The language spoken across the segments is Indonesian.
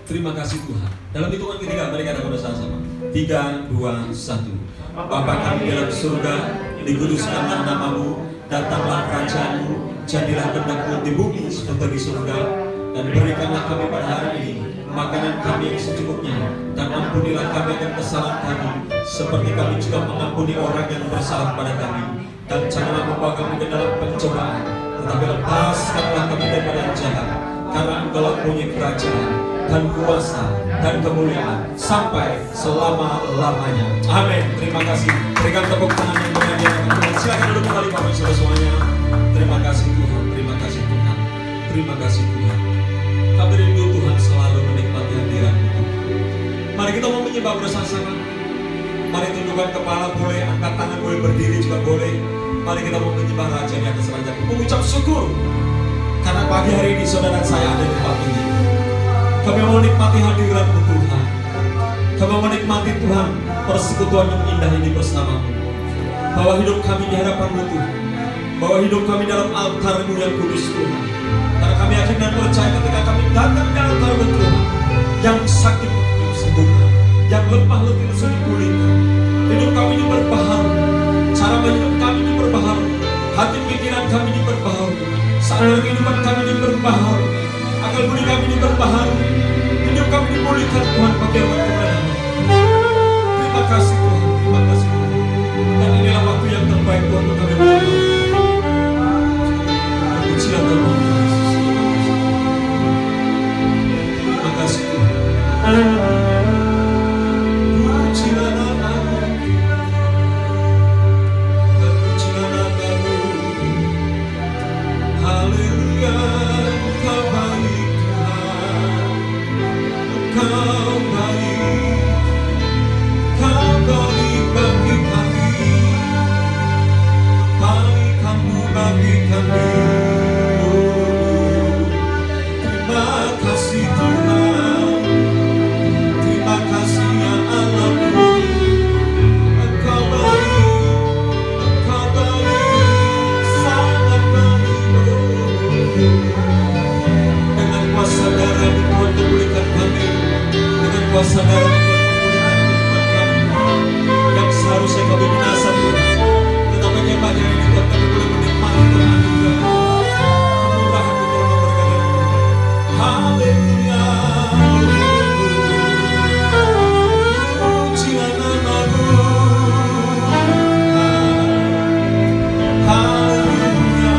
Terima kasih Tuhan. Dalam hitungan ketiga, mari katakan bersama-sama. 3, 2, 1. Bapa kami dalam surga, dikuduskanlah namamu, datanglah kerajaanmu, jadilah kehendak-Mu di bumi seperti di surga, dan berikanlah kami pada hari ini makanan kami yang secukupnya, dan ampunilah kami akan kesalahan kami, seperti kami juga mengampuni orang yang bersalah pada kami, dan janganlah membawa kami ke dalam pencobaan, tetapi lepaskanlah kami daripada yang jahat, karena Engkau punya kerajaan dan kuasa dan kemuliaan sampai selama-lamanya. Amin. Terima kasih. Berikan tepuk tangan yang meriah untuk Tuhan. Silakan duduk kembali Bapak Ibu semuanya. Terima kasih Tuhan. Terima kasih Tuhan. Terima kasih Tuhan. Kami rindu Tuhan selalu menikmati hadirat-Mu. Mari kita mau menyembah bersama-sama. Mari tundukkan kepala boleh, angkat tangan boleh, berdiri juga boleh. Mari kita mau menyembah Raja di atas Raja. Mengucap syukur karena pagi hari ini saudara saya ada di tempat ini. Kami mau menikmati hadirat-Mu Tuhan. Kami mau menikmati Tuhan persekutuan yang indah ini bersama-Mu. Bawa hidup kami di hadapan-Mu Tuhan. Bawa hidup kami dalam altar-Mu yang kudus Tuhan. Karena kami yakin dan percaya ketika kami datang di altar-Mu Tuhan, yang sakit disembuhkan, yang lemah letih dipulihkan. Hidup kami ini berbaharu, cara hidup kami ini berbaharu, hati pikiran kami ini berbaharu, sadar kehidupan kami ini berbaharu, akal budi kami ini berbaharu, hidup kami dipulihkan Tuhan pakai waktu kebenaran. Terima kasih Tuhan, terima kasih Tuhan. Dan inilah waktu yang terbaik Tuhan untuk kami berdoa. Pujilah Tuhan Yesus. Terima kasih Tuhan. Pujilah namamu, dan pujilah namamu. Haleluya, Engkau baik Tuhan, Engkau baik, Engkau baik bagi kami, kebaikan-Mu bagi kami. Terima kasih Tuhan, terima kasih ya Allahku. Engkau baik, sangat baik. Dengan kuasa darah Tuhan memulihkan kami, dengan kuasa darah Tuhan memulihkan kehidupan kami yang seharusnya kami binasa Tuhan. Tetapi pagi hari ini Tuhan kami boleh menikmati Tuhan juga kemurahan-Mu Tuhan memberkati kami. Haleluya, pujilah namamu. Haleluya.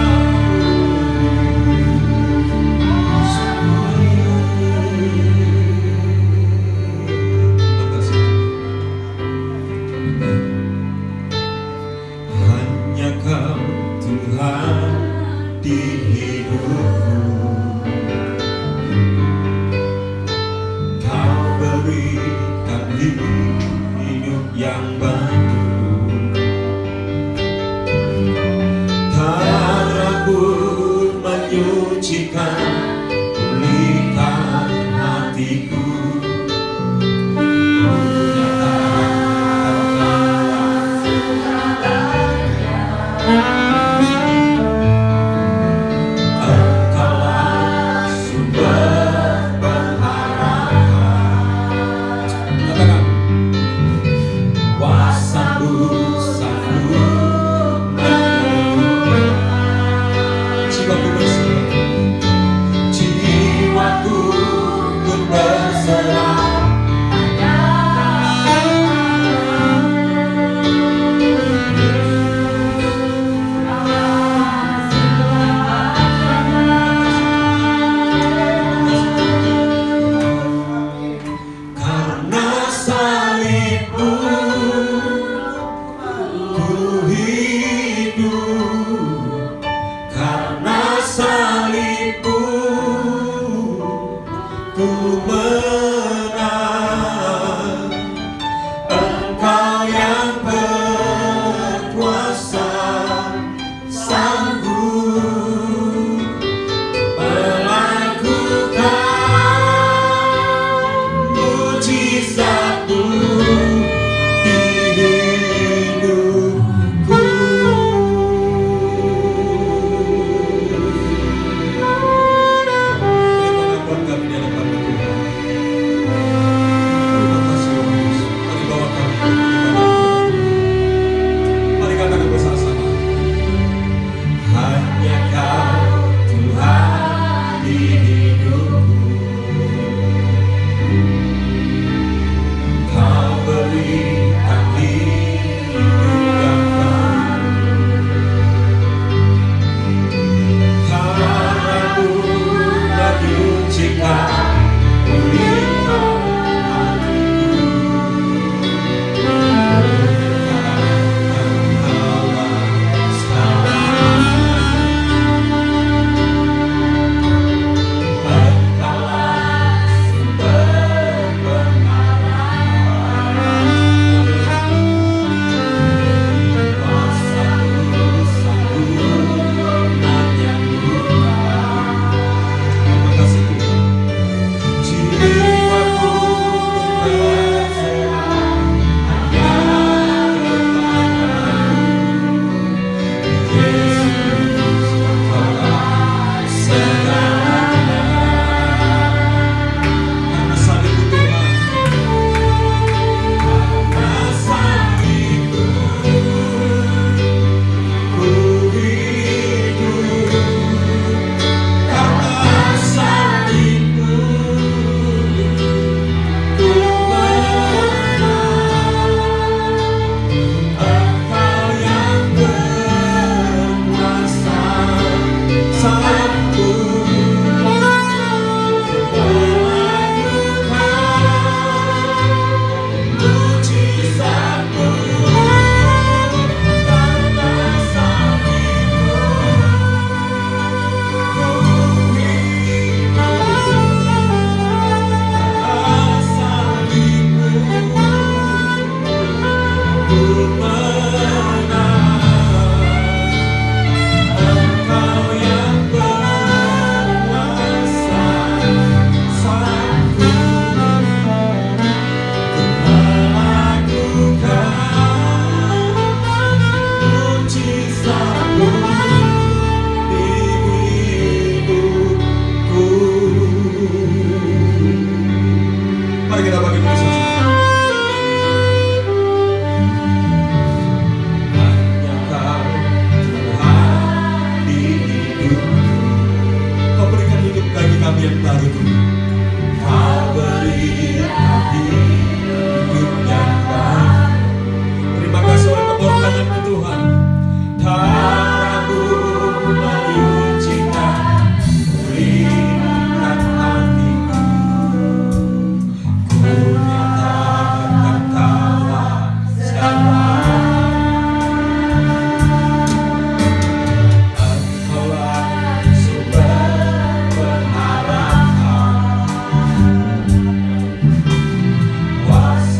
Mari kita bagi puji sama-sama. Hanya Kau Tuhan di hidupku. Kau berikan hidup bagi kami yang baru Tuhan. Kau berikan hidup yang baru. Terima kasih oleh pengorbananmu Tuhan. Tak ragu mengizinkan pulihkan hatiku. Ku nyatakan Kaulah segalanya. Engkaulah sumber pengharapan. Kuasa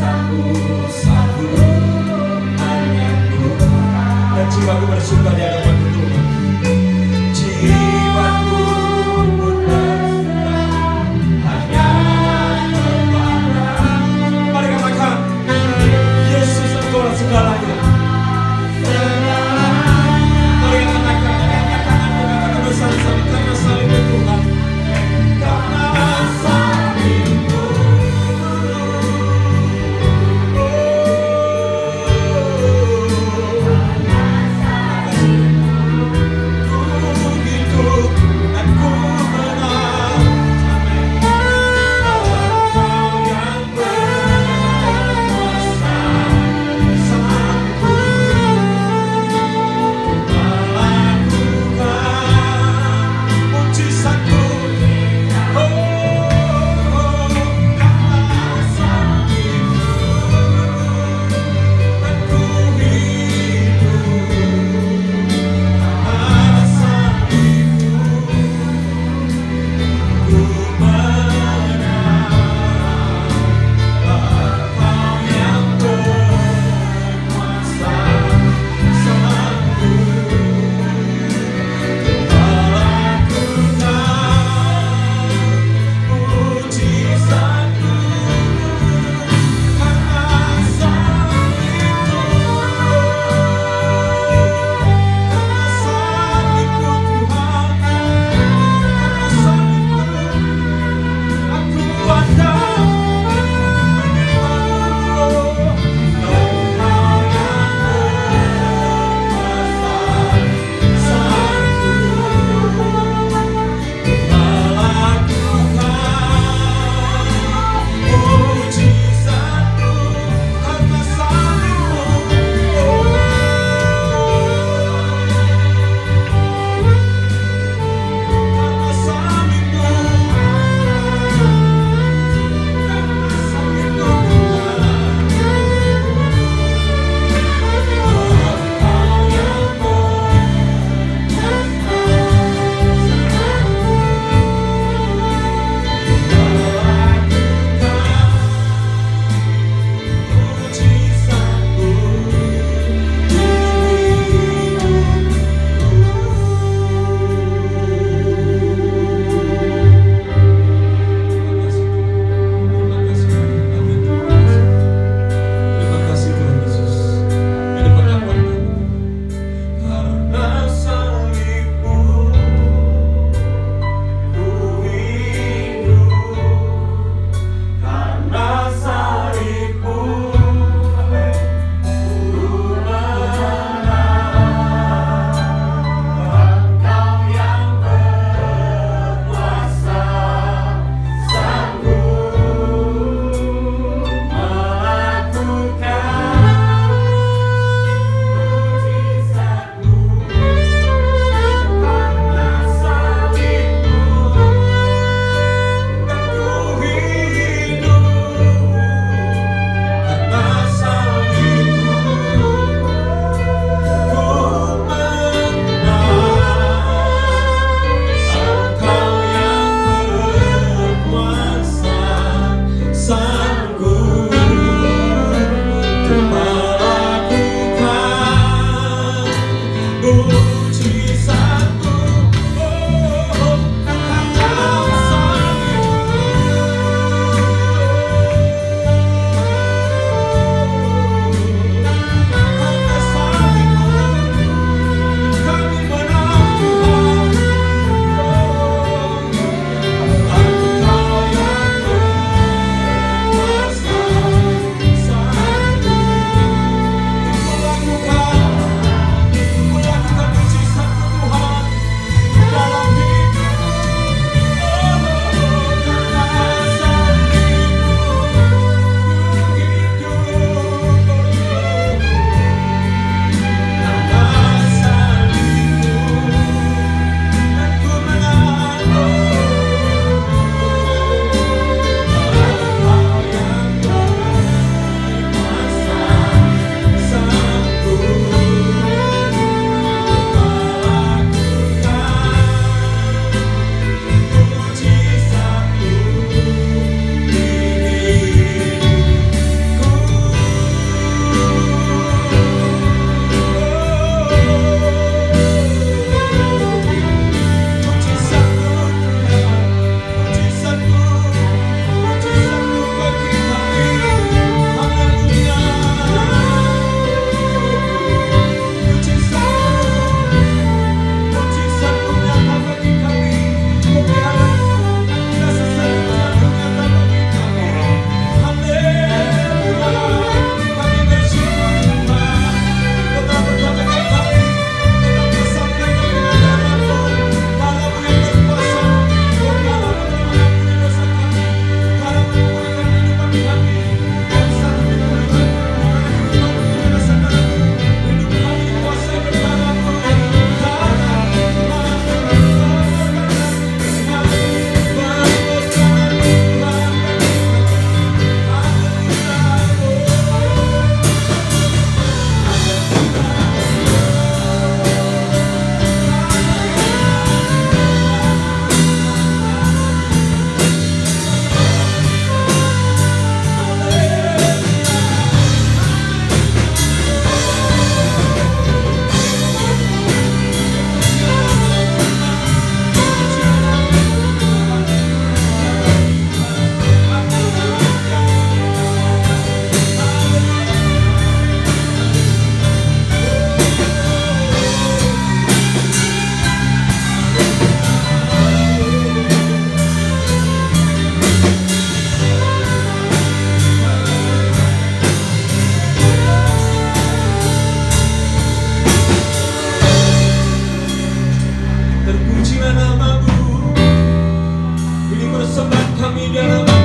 persembahan kami di hadapan.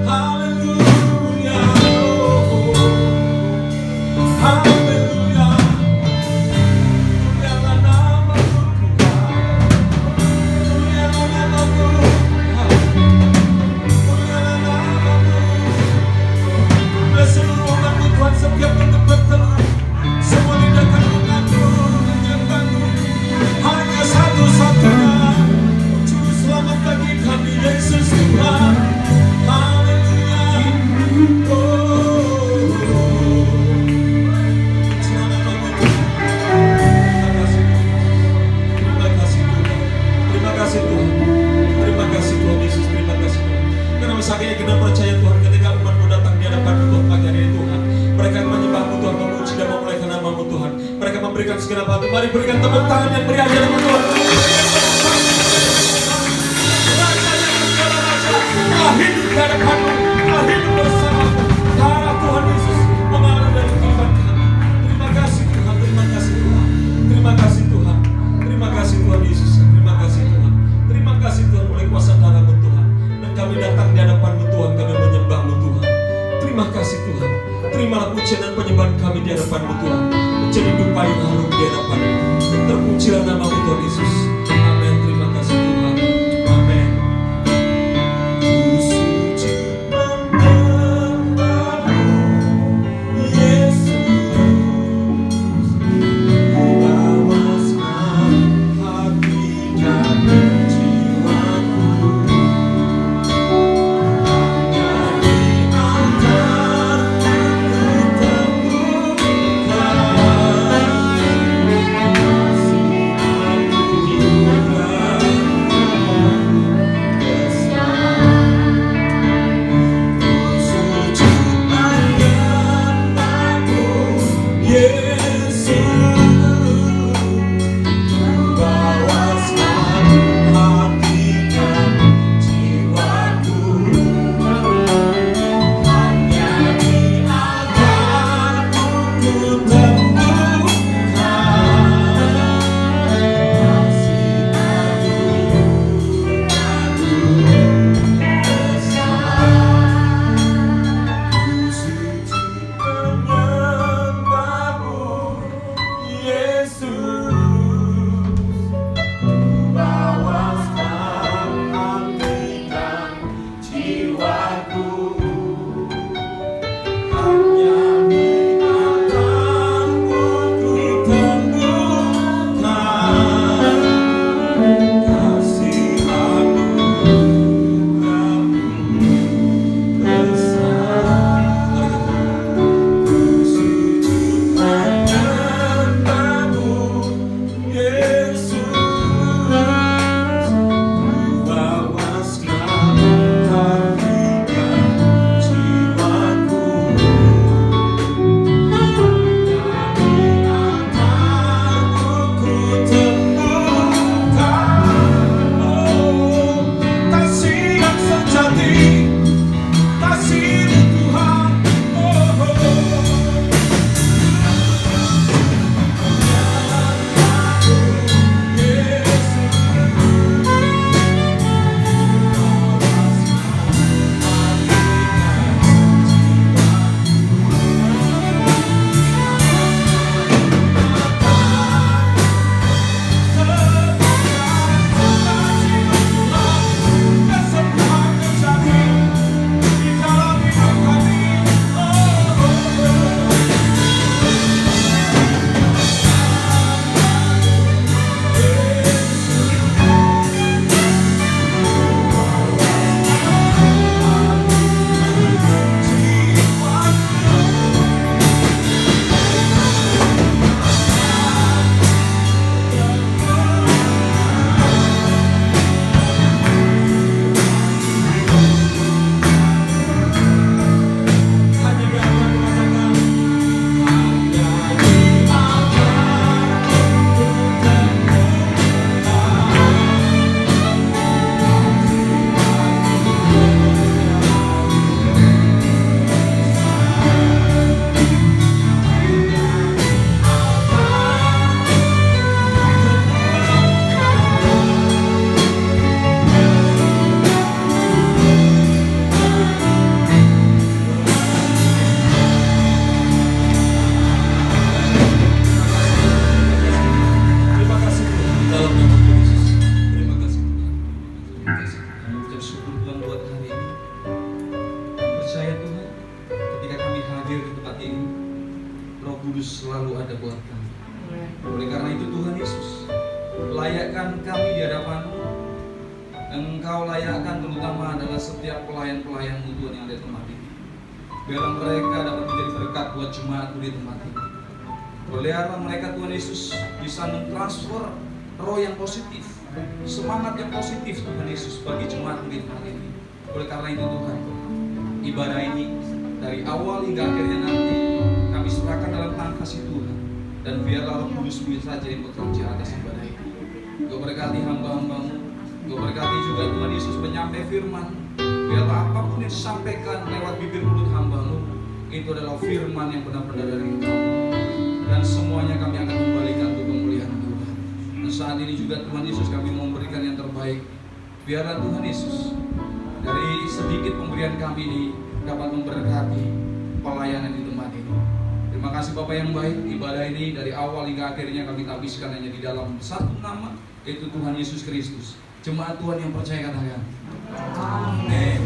Haleluya, haleluya. Mulialah nama-Mu Tuhan, mulialah nama-Mu Tuhan, mulialah nama-Mu. Bila seluruh umat-Mu Tuhan setiap untuk bertelut, semua lidah akan mengaku, menyembah-Mu. Hanya satu-satunya Juru Selamat bagi kami, Yesus Tuhan. Haleluya. Oh, nama-Mu Tuhan. Terima kasih Tuhan. Terima kasih Tuhan. Terima kasih Tuhan Yesus. Terima kasih Tuhan. Karena misalnya kita percaya Tuhan, ketika umat-Mu datang di hadapan Tuhan pagi hari ini Tuhan, mereka menyembah-Mu Tuhan, memuji dan memuliakan nama-Mu Tuhan. Mereka memberikan segenap hati. Mari berikan tepuk tangan yang meriah di hadapan Tuhan. Hidup di hadapan-Mu, hidup bersama-Mu. Darah Tuhan Yesus mengalir dari kehidupan kami. Terima kasih Tuhan, terima kasih Tuhan, terima kasih Tuhan, terima kasih Tuhan Yesus, terima kasih Tuhan, terima kasih Tuhan oleh kuasa darah-Mu Tuhan. Dan kami datang di hadapan-Mu Tuhan, kami menyembah-Mu Tuhan. Terima kasih Tuhan. Terimalah pujian dan penyembahan kami di hadapan-Mu Tuhan, menjadi dupa yang harum di hadapan-Mu. Terpujilah nama-Mu Tuhan Yesus. Amin. Terima kasih Tuhan. Amin. Kami ucap syukur Tuhan buat hari ini. Kami percaya Tuhan, ketika kami hadir di tempat ini, Roh Kudus selalu ada buat kami. Oleh karena itu Tuhan Yesus, layakkan kami di hadapan-Mu. Engkau layakkan terutama adalah setiap pelayan-pelayan-Mu Tuhan yang ada di tempat ini. Biarlah mereka dapat menjadi berkat buat jemaat-Mu di tempat ini. Biarlah mereka Tuhan Yesus bisa mentransfer roh yang positif, semangat yang positif Tuhan Yesus bagi jemaat-Mu di tempat ini. Oleh karena itu Tuhan, ibadah ini dari awal hingga akhirnya nanti kami serahkan dalam tangan kasih Tuhan. Dan biarlah Roh Kudus bisa jadi bekerja atas ibadah ini. Engkau berkati hamba-hamba-Mu. Engkau berkati juga Tuhan Yesus menyampaikan firman. Biarlah apapun yang disampaikan lewat bibir mulut hamba-Mu, itu adalah firman yang benar-benar dari Engkau. Dan semuanya kami akan kembalikan untuk kemuliaan Tuhan. Dan saat ini juga Tuhan Yesus kami mau memberikan yang terbaik. Biarlah Tuhan Yesus dari sedikit pemberian kami ini dapat memberkati pelayanan di tempat ini. Terima kasih Bapak yang baik. Ibadah ini dari awal hingga akhirnya kami tabiskan hanya di dalam satu nama, yaitu Tuhan Yesus Kristus. Jemaat Tuhan yang percaya katakan amin.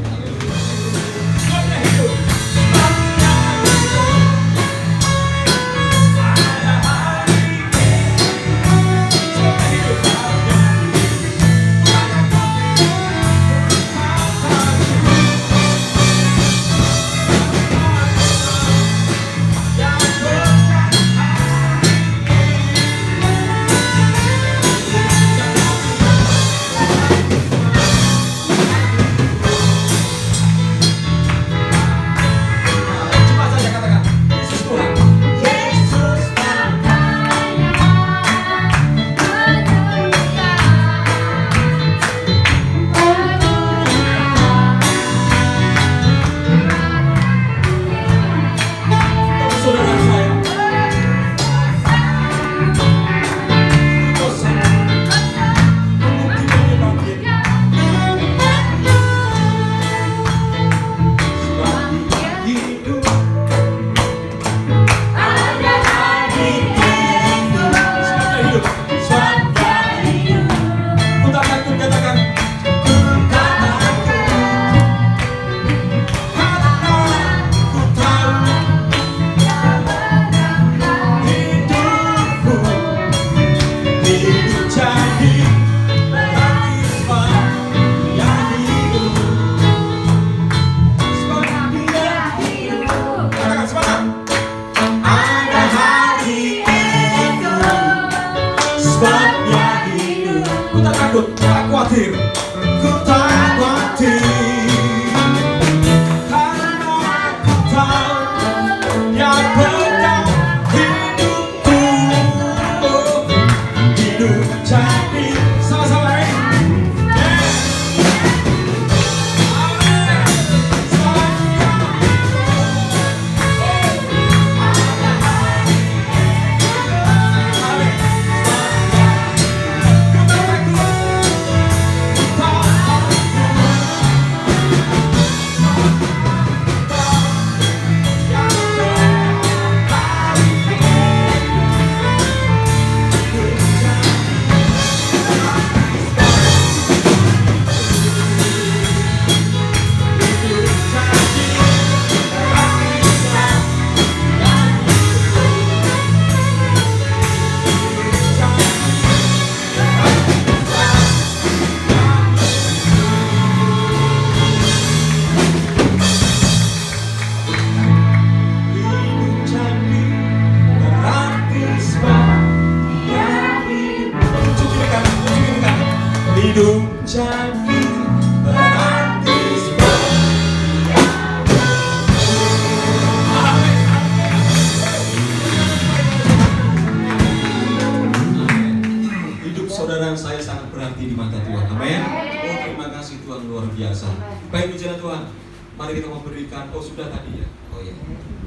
Mari kita memberikan, oh sudah tadi ya, oh iya,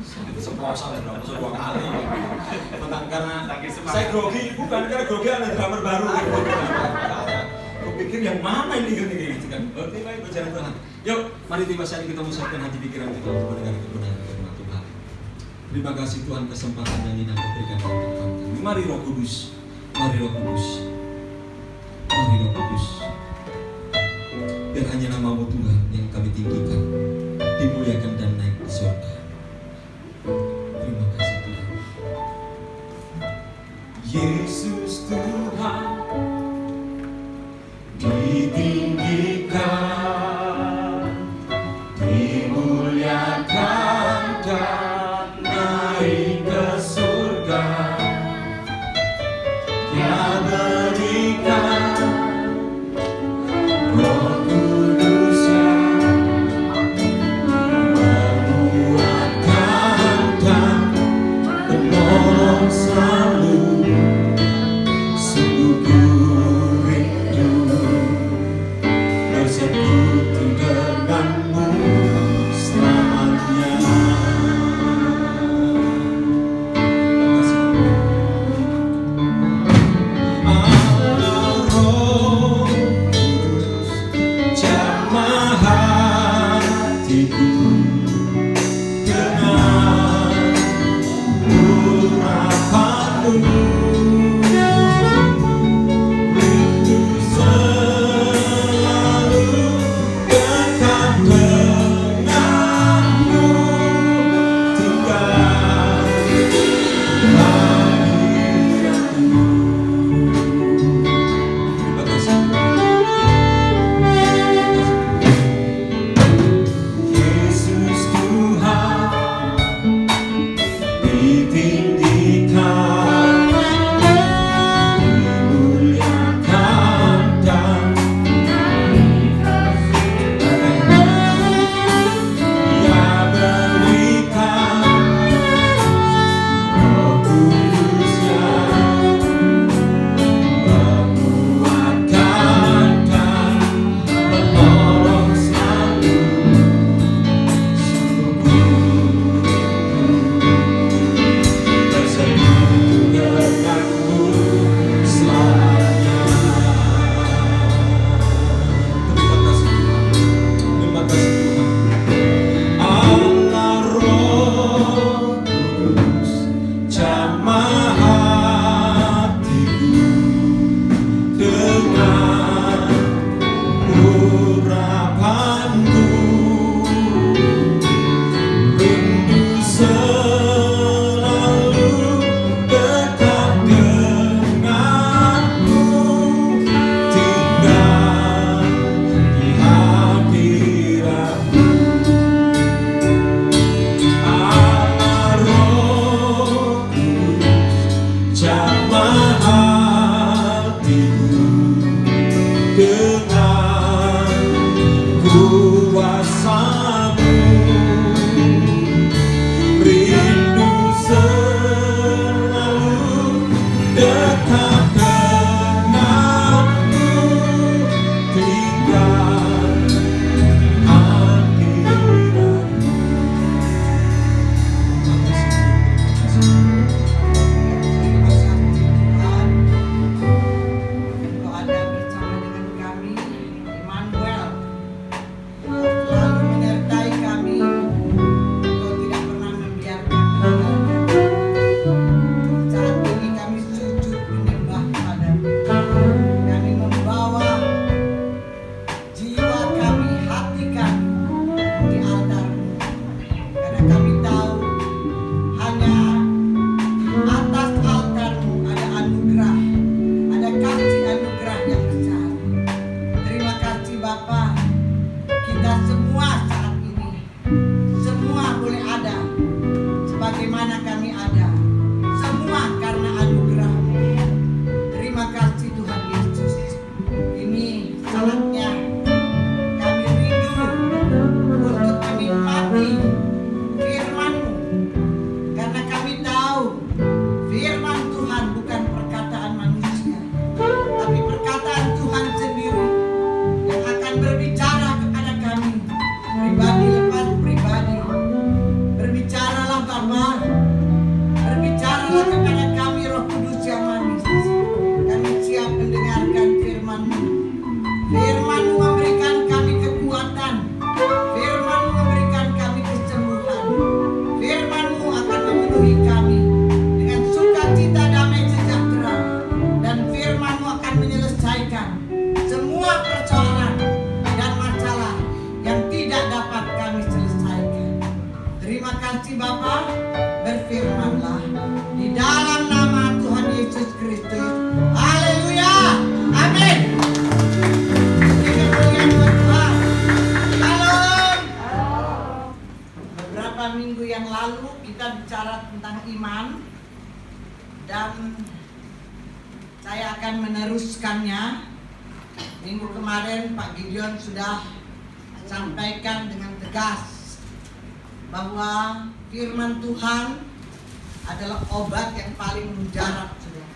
itu sepuasnya berapa, dua kali. Tentang karena saya grogi, bukan karena grogi ada drummer baru. Aku pikir yang mana ini gitu kan? Oke baik, berjalan Tuhan. Yuk, mari tiba saat kita musyawarahkan hati pikiran kita untuk mendengar kebenaran firman Tuhan. Terima kasih Tuhan kesempatan yang ini Anda berikan kepada kami. Mari Roh Kudus, mari Roh Kudus, mari Roh Kudus. Biar hanya nama-Mu Tuhan yang kami tinggikan, dimuliakan dan naik di surga. Terima kasih Tuhan. Yesus Tuhan ditinggikan, dimuliakan dan naik ke surga. Dia berikan Roh Kudus yang menguatkan dan menolong selalu. Sungguh rindu bersekutu denganmu selamanya. Allah Roh Kudus jamah hatiku dengan urapanmu. Rindu selalu dekat denganmu, tinggal hadiratmu. Terima kasih. Yesus Tuhan ditinggikan, dimuliakan dan Dia berikan Roh Kudus yang menguatkan dan menolong selalu. Sungguh bersekutu denganmu selamanya. Terima kasih Tuhan. Terima kasih Tuhan. Allah Roh Kudus jamah hatiku dengan urapanmu. Rindu selalu dekat denganmu, tinggal di hadiratmu. Allah Roh Kudus jamah hatiku dengan kuasa-Mu. Rindu selalu dekat denganmu, tinggal di hadiratmu. Terima kasih. Tuhan, Engkau ada bersama dengan kami, Immanuel, selalu menyertai Bapa, berfirmanlah di dalam nama Tuhan Yesus Kristus. Haleluya. Amin. Ini kemuliaan buat Tuhan. Shalom. Beberapa minggu yang lalu kita bicara tentang iman, dan saya akan meneruskannya. Minggu kemarin Pak Gideon sudah sampaikan dengan tegas bahwa firman Tuhan adalah obat yang paling mujarab, saudara,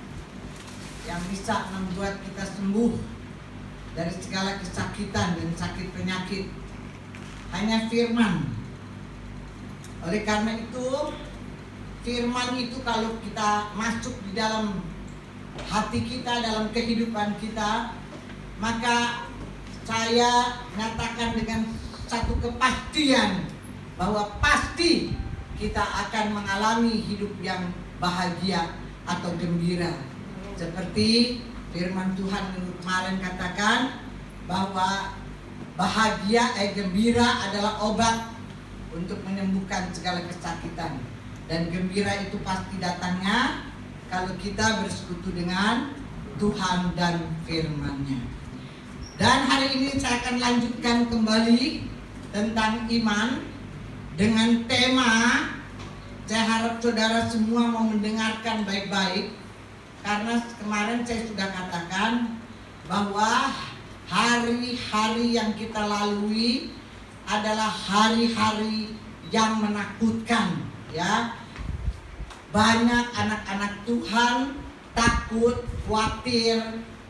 yang bisa membuat kita sembuh dari segala kesakitan dan sakit penyakit. Hanya firman. Oleh karena itu, firman itu kalau kita masuk di dalam hati kita, dalam kehidupan kita, maka saya nyatakan dengan satu kepastian bahwa pasti kita akan mengalami hidup yang bahagia atau gembira. Seperti firman Tuhan minggu kemarin katakan bahwa gembira adalah obat untuk menyembuhkan segala kesakitan. Dan gembira itu pasti datangnya kalau kita bersekutu dengan Tuhan dan firman-Nya. Dan hari ini saya akan lanjutkan kembali tentang iman dengan tema, saya harap saudara semua mau mendengarkan baik-baik, karena kemarin saya sudah katakan bahwa hari-hari yang kita lalui adalah hari-hari yang menakutkan, ya. Banyak anak-anak Tuhan takut, khawatir,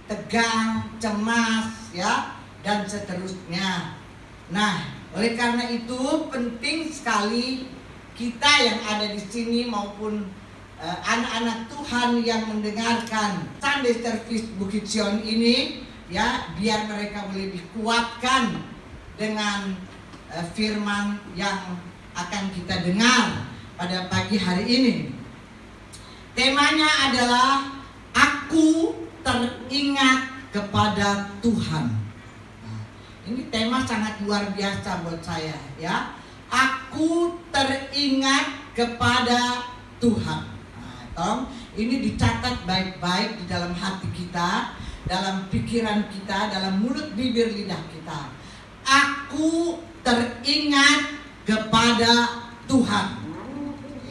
tegang, cemas, ya, dan seterusnya. Nah, oleh karena itu penting sekali kita yang ada di sini maupun anak-anak Tuhan yang mendengarkan Sunday Service Bukit Sion ini, ya, biar mereka boleh dikuatkan dengan firman yang akan kita dengar pada pagi hari ini. Temanya adalah aku teringat kepada Tuhan. Nah, ini tema sangat luar biasa buat saya, ya. Aku teringat kepada Tuhan. Nah, ini dicatat baik-baik di dalam hati kita, dalam pikiran kita, dalam mulut bibir lidah kita. Aku teringat kepada Tuhan.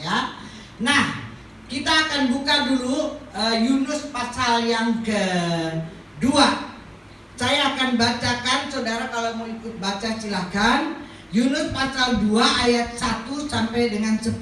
Ya. Nah, kita akan buka dulu Yunus pasal yang kedua. Saya akan bacakan, saudara kalau mau ikut baca silahkan. Yunus pasal 2 ayat 1 sampai dengan 10.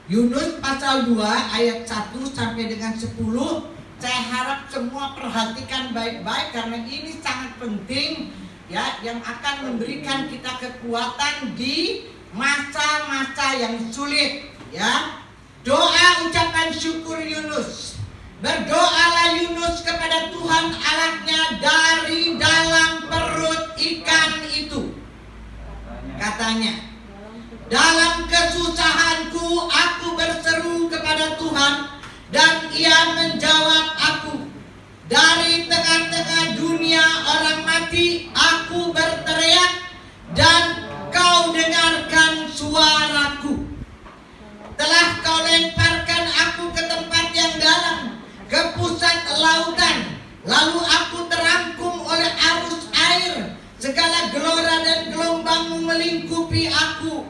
Yunus pasal 2 ayat 1 sampai dengan 10. Saya harap semua perhatikan baik-baik karena ini sangat penting, ya, yang akan memberikan kita kekuatan di masa-masa yang sulit, ya. Doa ucapan syukur Yunus. Berdoalah Yunus kepada Tuhan Allahnya dari dalam perut ikan itu. Katanya, dalam kesusahanku aku berseru kepada Tuhan dan Ia menjawab aku. Dari tengah-tengah dunia orang mati aku berteriak dan Kau dengarkan suaraku. Telah Kau lemparkan aku ke tempat yang dalam, ke pusat lautan. Lalu aku terangkum oleh arus air. Segala gelora dan gelombangmu melingkupi aku.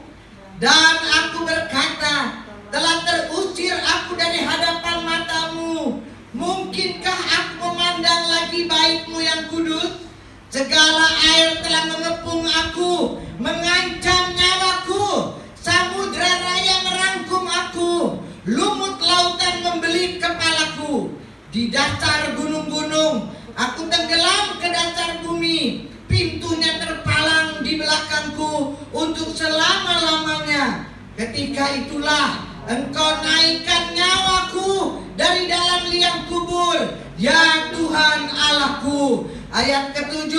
Dan aku berkata, telah terusir aku dari hadapan matamu. Mungkinkah aku memandang lagi bait-Mu yang kudus? Segala air telah mengepung aku, mengancam nyawaku. Samudra raya merangkum aku, lumut lautan membelit kepalaku. Di dasar gunung-gunung aku tenggelam ke dasar bumi. Pintunya terpalang di belakangku untuk selama-lamanya. Ketika itulah Engkau naikkan nyawaku dari dalam liang kubur, ya Tuhan Allahku. Ayat ke-7,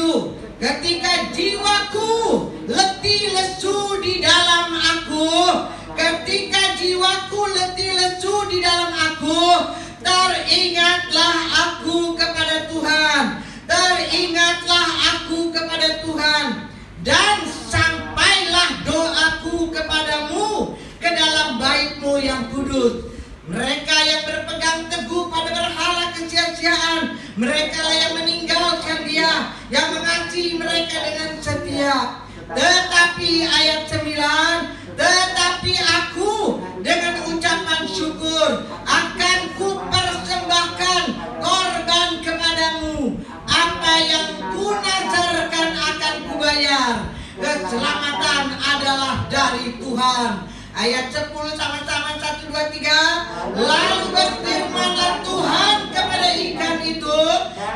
ketika jiwaku letih lesu di dalam aku, ketika jiwaku letih lesu di dalam aku, teringatlah aku kepada Tuhan. Teringatlah aku kepada Tuhan. Dan sampailah doaku kepadamu ke yang kudus. Mereka yang berpegang teguh pada berhala kesia-siaan, mereka lah yang meninggalkan Dia yang mengasihi mereka dengan setia. Tetapi ayat 9, tetapi aku dengan ucapan syukur akan kupersembahkan korban kepadamu. Apa yang kunazarkan akan kubayar. Keselamatan adalah dari Tuhan. Ayat 10 sama-sama 1, 2, 3. Lalu berfirmanlah Tuhan kepada ikan itu,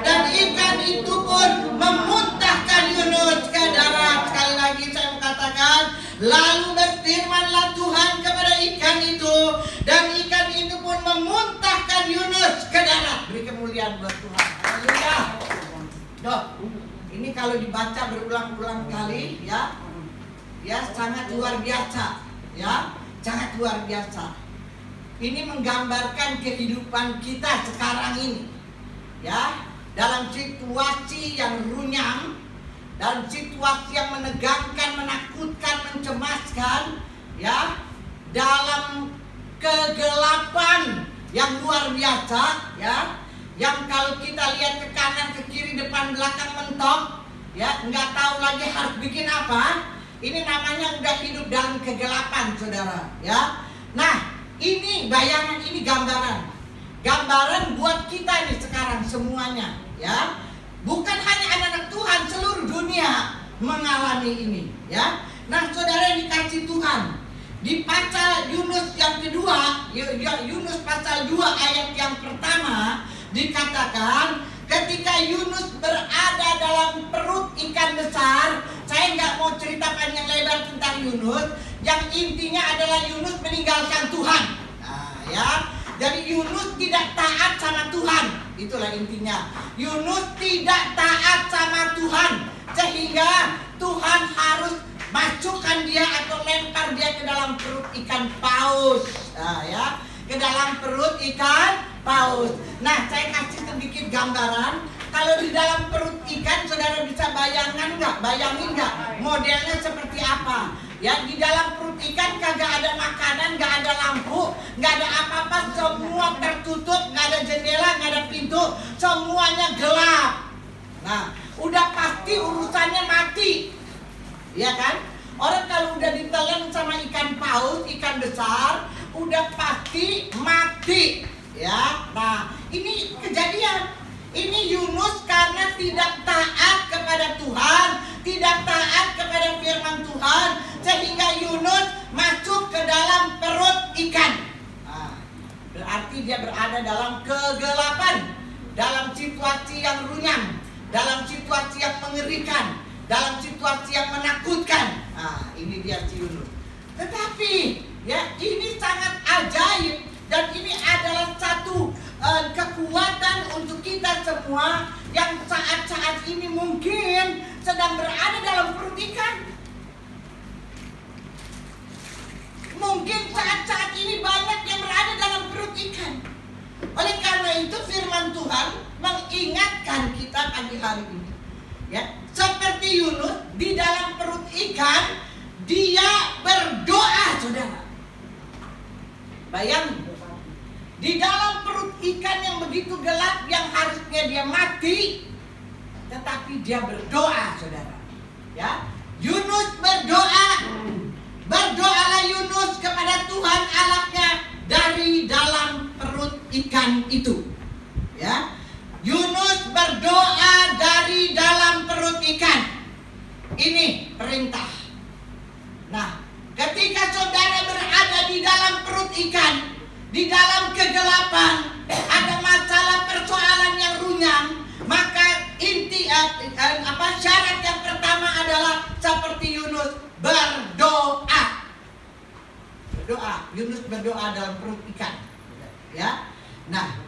dan ikan itu pun memuntahkan Yunus ke darat. Sekali lagi saya mau katakan, lalu berfirmanlah Tuhan kepada ikan itu, dan ikan itu pun memuntahkan Yunus ke darat. Beri kemuliaan buat Tuhan. Haleluya. Doh, ini kalau dibaca berulang-ulang kali ya sangat luar biasa. Ya, sangat luar biasa. Ini menggambarkan kehidupan kita sekarang ini. Ya, dalam situasi yang runyam, dalam situasi yang menegangkan, menakutkan, mencemaskan, ya, dalam kegelapan yang luar biasa, ya, yang kalau kita lihat ke kanan, ke kiri, depan, belakang mentok, ya, nggak tahu lagi harus bikin apa. Ini namanya udah hidup dalam kegelapan, saudara. Ya, nah ini bayangan, ini gambaran buat kita nih sekarang semuanya. Ya, bukan hanya anak-anak Tuhan, seluruh dunia mengalami ini. Ya, nah saudara dikasih Tuhan. Di pasal Yunus yang kedua, Yunus pasal 2 ayat yang pertama dikatakan, ketika Yunus berada dalam perut ikan besar. Saya nggak mau cerita panjang lebar tentang Yunus. Yang intinya adalah Yunus meninggalkan Tuhan. Nah, ya, jadi Yunus tidak taat sama Tuhan. Itulah intinya. Yunus tidak taat sama Tuhan, sehingga Tuhan harus masukkan dia atau lempar dia ke dalam perut ikan paus. Nah, ya, ke dalam perut ikan paus. Nah, saya kasih sedikit gambaran. Kalau di dalam perut ikan, saudara bisa bayangin nggak modelnya seperti apa? Ya, di dalam perut ikan kagak ada makanan, nggak ada lampu, nggak ada apa-apa, semua tertutup, nggak ada jendela, nggak ada pintu, semuanya gelap. Nah, udah pasti urusannya mati, ya kan? Orang kalau udah ditelan sama ikan paus, ikan besar, udah pasti mati, ya. Nah, ini kejadian. Ini Yunus karena tidak taat kepada Tuhan, tidak taat kepada firman Tuhan, sehingga Yunus masuk ke dalam perut ikan. Nah, berarti dia berada dalam kegelapan, dalam situasi yang runyam, dalam situasi yang mengerikan, dalam situasi yang menakutkan. Nah, ini dia si Yunus. Tetapi ya, ini sangat ajaib, dan ini adalah satu kekuatan untuk kita semua yang saat-saat ini mungkin sedang berada dalam perut ikan. Mungkin saat-saat ini banyak yang berada dalam perut ikan. Oleh karena itu firman Tuhan mengingatkan kita pagi hari ini, ya, seperti Yunus di dalam perut ikan, dia berdoa, saudara. Bayangin, di dalam perut ikan yang begitu gelap, yang harusnya dia mati, tetapi dia berdoa, saudara. Ya, Yunus berdoa. Berdoalah Yunus kepada Tuhan Allahnya dari dalam perut ikan itu. Ya, Yunus berdoa dari dalam perut ikan. Ini perintah. Nah, ketika saudara berada di dalam perut ikan, di dalam kegelapan, ada masalah persoalan yang runyam, maka syarat yang pertama adalah seperti Yunus, berdoa. Berdoa. Yunus berdoa dalam perut ikan. Ya. Nah,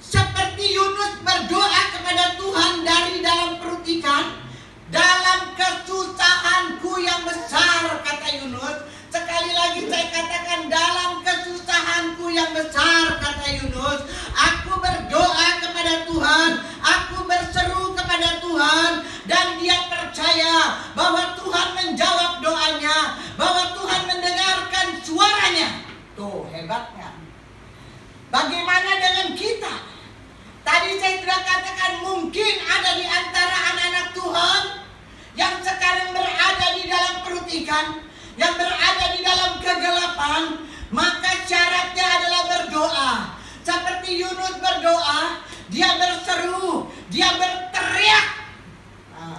seperti Yunus berdoa kepada Tuhan dari dalam perut ikan, dalam kesusahanku yang besar, kata Yunus. Sekali lagi saya katakan, dalam kesusahanku yang besar, kata Yunus, aku berdoa kepada Tuhan, aku berseru kepada Tuhan, dan dia percaya bahwa Tuhan menjawab doanya, bahwa Tuhan mendengarkan suaranya. ikan, yang berada di dalam kegelapan, maka syaratnya adalah berdoa. Seperti Yunus berdoa, dia berseru, dia berteriak.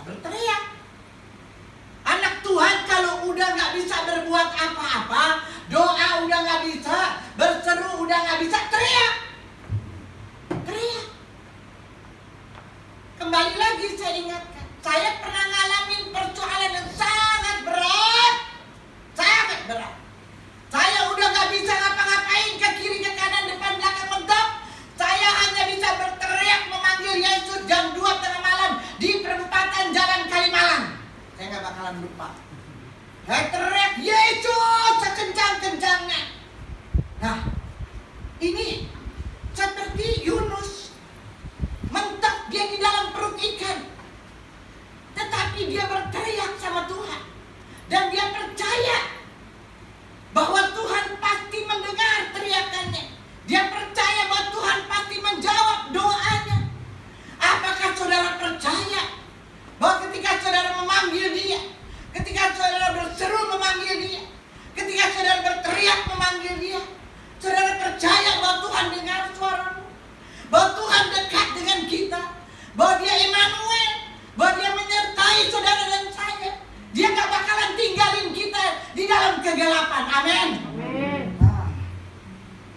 Berteriak. Anak Tuhan kalau udah gak bisa berbuat apa-apa, doa udah gak bisa, berseru udah gak bisa, teriak. Teriak. Kembali lagi saya ingatkan, saya pernah ngalamin persoalan yang sangat berat. Sangat berat. Saya udah gak bisa ngapa-ngapain, ke kiri, ke kanan, depan, belakang, mentok. Saya hanya bisa berteriak memanggil Yesus jam 2 tengah malam di perempatan Jalan Kalimalang. Saya gak bakalan lupa. Saya teriak Yesus sekencang-kencangnya. Nah, ini seperti Yunus. Mentok dia di dalam perut ikan, tetapi dia berteriak sama Tuhan. Dan dia percaya bahwa Tuhan pasti mendengar teriakannya. Dia percaya bahwa Tuhan pasti menjawab doanya. Apakah saudara percaya bahwa ketika saudara memanggil dia, ketika saudara berseru memanggil dia, ketika saudara berteriak memanggil dia, saudara percaya bahwa Tuhan dengar suaramu, bahwa Tuhan dekat dengan kita, bahwa dia Immanuel, bahwa dia menyertai saudara dan saya. Dia gak bakalan tinggalin kita di dalam kegelapan. Amin. Nah,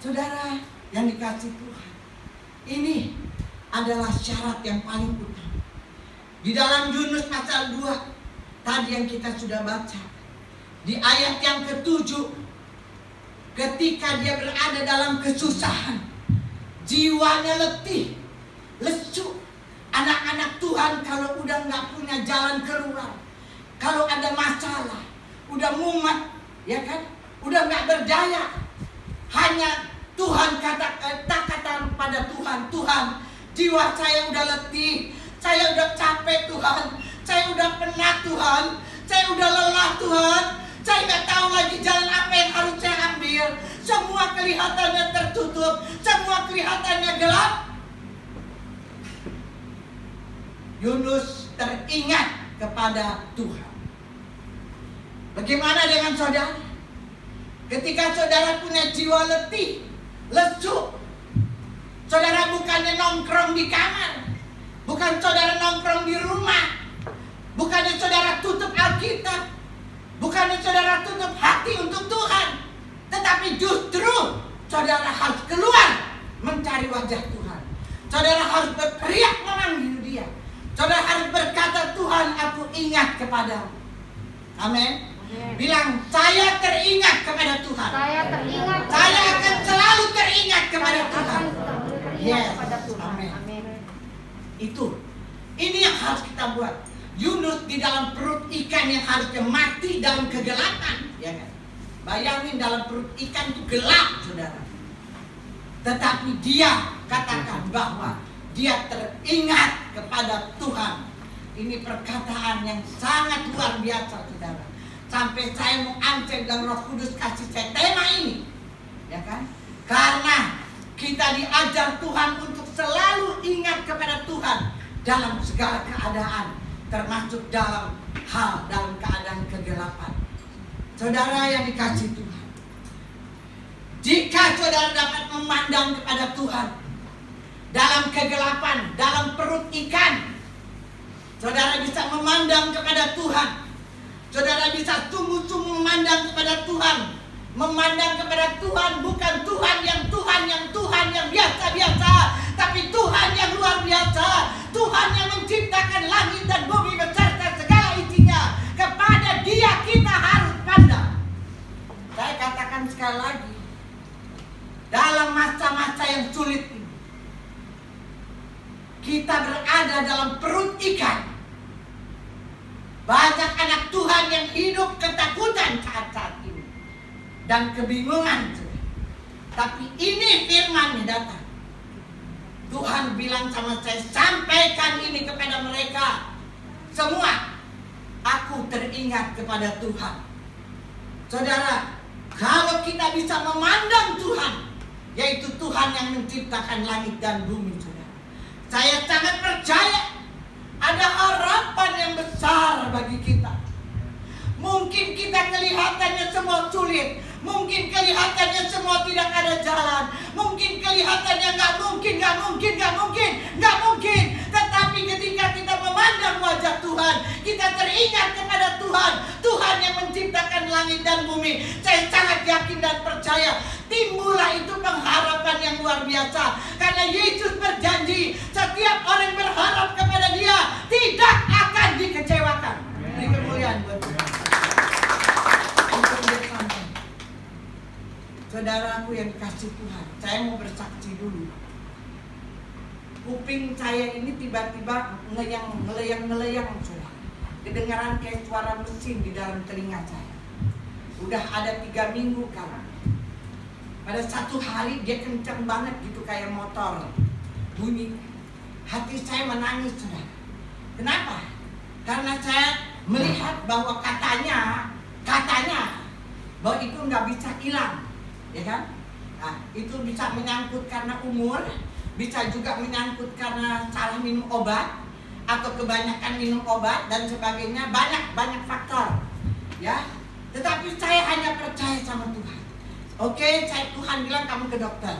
saudara yang dikasih Tuhan, ini adalah syarat yang paling utama. Di dalam Yunus pasal 2 tadi yang kita sudah baca, di ayat yang ke-7, ketika dia berada dalam kesusahan, jiwanya letih, lesu. Anak-anak Tuhan kalau udah gak punya jalan keluar, kalau ada masalah, udah mumet, ya kan? Udah gak berdaya, hanya Tuhan katakan pada Tuhan, Tuhan, jiwa saya udah letih, saya udah capek Tuhan, saya udah penat Tuhan, saya udah lelah Tuhan, saya gak tahu lagi jalan apa yang harus saya ambil. Semua kelihatannya tertutup, semua kelihatannya gelap. Yunus teringat kepada Tuhan. Bagaimana dengan saudara? Ketika saudara punya jiwa letih, lesu, saudara bukannya nongkrong di kamar, bukan saudara nongkrong di rumah, bukannya saudara tutup Alkitab, bukannya saudara tutup hati untuk Tuhan, tetapi justru saudara harus keluar mencari wajah Tuhan. Saudara harus berteriak memanggil Dia. Saudara harus berkata, Tuhan, aku ingat kepadamu. Amin. Bilang, saya teringat kepada Tuhan. Saya teringat. Saya akan selalu teringat kepada Tuhan. Yes. Kepada Tuhan. Amin. Amin. Itu. Ini yang harus kita buat. Yunus di dalam perut ikan yang harusnya mati dalam kegelapan, ya kan? Bayangin dalam perut ikan itu gelap, saudara. Tetapi dia katakan bahwa dia teringat kepada Tuhan. Ini perkataan yang sangat luar biasa, saudara. Sampai saya mau angkat dan Roh Kudus kasih saya tema ini, ya kan? Karena kita diajar Tuhan untuk selalu ingat kepada Tuhan dalam segala keadaan, termasuk dalam keadaan kegelapan. Saudara yang dikasih Tuhan, jika saudara dapat memandang kepada Tuhan dalam kegelapan, dalam perut ikan, saudara bisa memandang kepada Tuhan. Saudara bisa sungguh-sungguh memandang kepada Tuhan. Memandang kepada Tuhan bukan Tuhan yang biasa-biasa, tapi Tuhan yang luar biasa. Tuhan yang menciptakan langit dan bumi beserta segala isinya. Kepada Dia kita harus pandang. Saya katakan sekali lagi, dalam masa-masa yang sulit ini, kita berada dalam perut ikan. Banyak anak Tuhan yang hidup ketakutan saat ini dan kebingungan. Tapi ini firman yang datang. Tuhan bilang sama saya, sampaikan ini kepada mereka semua. Aku teringat kepada Tuhan. Saudara, kalau kita bisa memandang Tuhan, yaitu Tuhan yang menciptakan langit dan bumi, saudara, saya sangat percaya ada harapan yang besar bagi kita. Mungkin kita kelihatannya semua sulit. Mungkin kelihatannya semua tidak ada jalan. Mungkin kelihatannya nggak mungkin. Tetapi ketika kita memandang wajah Tuhan, kita teringat kepada Tuhan. Tuhan yang menciptakan langit dan bumi. Saya sangat yakin dan percaya timbullah itu pengharapan yang luar biasa. Karena Yesus berjanji setiap orang yang berharap kepada Dia tidak akan dikecewakan. Beri kemuliaan buat Tuhan. Saudaraku yang dikasih Tuhan, saya mau bersaksi dulu. Kuping saya ini tiba-tiba ngelayang, saudara. Kedengaran kayak suara mesin di dalam telinga saya. Udah ada 3 minggu kan. Pada satu hari dia kencang banget gitu kayak motor bunyi. Hati saya menangis, saudara. Kenapa? Karena saya melihat bahwa katanya bahwa itu nggak bisa hilang, ya kan? Nah, itu bisa menyangkut karena umur, bisa juga menyangkut karena salah minum obat atau kebanyakan minum obat dan sebagainya, banyak faktor, ya. Tetapi saya hanya percaya sama Tuhan. Oke, Tuhan bilang kamu ke dokter.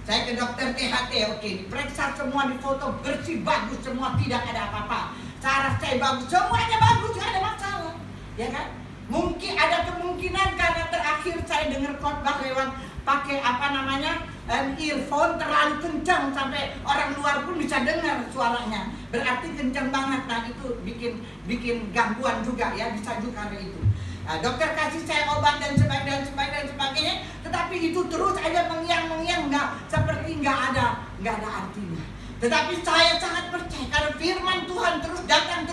Saya ke dokter THT, oke, diperiksa semua, difoto bersih, bagus semua, tidak ada apa-apa. Saraf saya bagus, semuanya bagus, tidak ada masalah, ya kan? Mungkin ada kemungkinan karena terakhir saya dengar khotbah lewat pakai earphone terlalu kencang sampai orang luar pun bisa dengar suaranya. Berarti kencang banget. Nah, itu bikin gangguan juga ya, bisa juga ada itu. Nah, dokter kasih saya obat dan sebagainya, tetapi itu terus aja mengiang, seperti nggak ada artinya. Tetapi saya sangat percaya karena firman Tuhan terus datang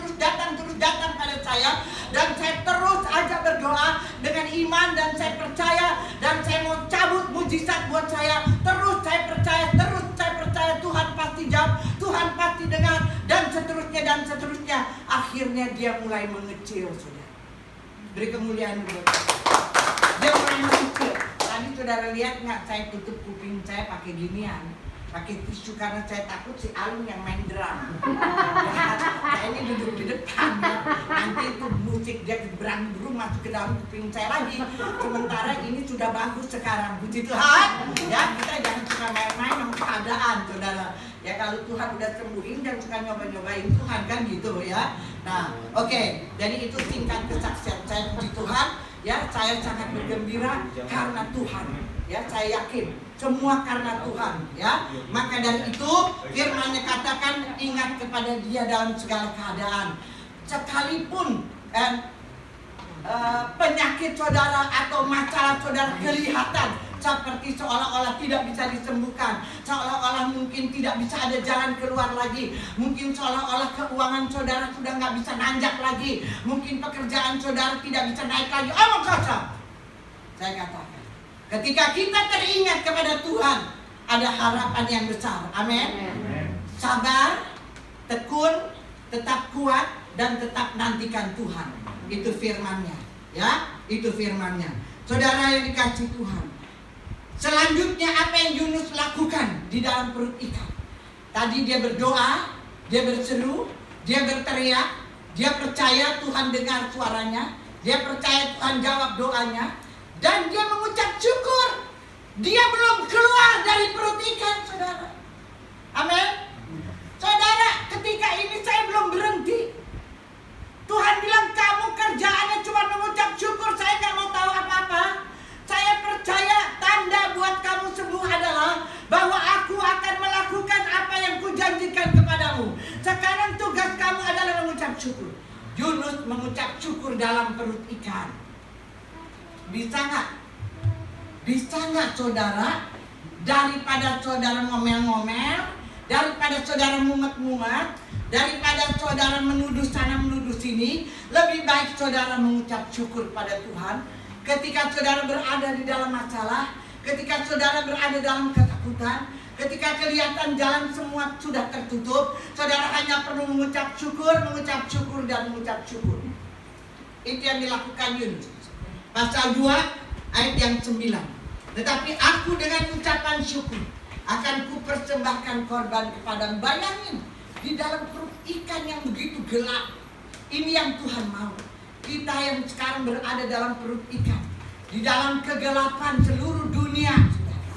pada saya, dan saya terus aja berdoa dengan iman, dan saya percaya, dan saya mau cabut mujizat buat saya. Terus saya percaya Tuhan pasti jawab, Tuhan pasti dengar, dan seterusnya. Akhirnya dia mulai mengecil, saudara. Beri kemuliaan buat dia mulai mengecil. Tadi saudara lihat nggak, saya tutup kuping saya pakai ginian, pakai tisu karena saya takut si Alun yang main drum. Saya ini duduk di depan ya. Nanti itu musik dia berang-berung masuk ke dalam kuping saya lagi. Sementara ini sudah bagus sekarang, puji Tuhan. Ya, kita jangan suka main-main sama keadaan, saudara. Ya, kalau Tuhan udah sembuhin dan suka nyoba-nyobain Tuhan kan gitu ya. Nah, oke. Jadi itu tingkat kesaksian saya, puji Tuhan. Ya, saya sangat bergembira karena Tuhan. Ya, saya yakin semua karena Tuhan, ya. Maka dari itu firman-Nya katakan ingat kepada Dia dalam segala keadaan. Sekalipun penyakit saudara atau masalah saudara kelihatan seperti seolah-olah tidak bisa disembuhkan, seolah-olah mungkin tidak bisa ada jalan keluar lagi, mungkin seolah-olah keuangan saudara sudah nggak bisa nanjak lagi, mungkin pekerjaan saudara tidak bisa naik lagi. Omong kosong. Saya katakan, ketika kita teringat kepada Tuhan, ada harapan yang besar. Amin. Sabar, tekun, tetap kuat, dan tetap nantikan Tuhan. Itu firman-Nya, ya. Itu firman-Nya. Saudara yang dikasih Tuhan. Selanjutnya apa yang Yunus lakukan di dalam perut ikan? Tadi dia berdoa, dia berseru, dia berteriak, dia percaya Tuhan dengar suaranya, dia percaya Tuhan jawab doanya, dan dia mengucap syukur. Dia belum keluar dari perut ikan, saudara. Amin. Saudara, ketika ini saya belum berhenti. Tuhan bilang kamu kerjaannya cuma mengucap syukur, saya nggak mau tahu apa-apa. Saya percaya tanda buat kamu sembuh adalah bahwa aku akan melakukan apa yang kujanjikan kepadamu. Sekarang tugas kamu adalah mengucap syukur. Yunus mengucap syukur dalam perut ikan. Bisa nggak? Bisa nggak, saudara? Daripada saudara ngomel-ngomel, daripada saudara mumet-mumet, daripada saudara menuduh sana menuduh sini, lebih baik saudara mengucap syukur pada Tuhan. Ketika saudara berada di dalam masalah, ketika saudara berada dalam ketakutan, ketika kelihatan jalan semua sudah tertutup, saudara hanya perlu mengucap syukur, dan mengucap syukur. Itu yang dilakukan Yunus. Pasal 2 ayat yang 9. Tetapi aku dengan ucapan syukur akan kupersembahkan korban kepadamu. Bayangin, di dalam perut ikan yang begitu gelap, ini yang Tuhan mau. kita yang sekarang berada dalam perut ikan, di dalam kegelapan seluruh dunia, saudara.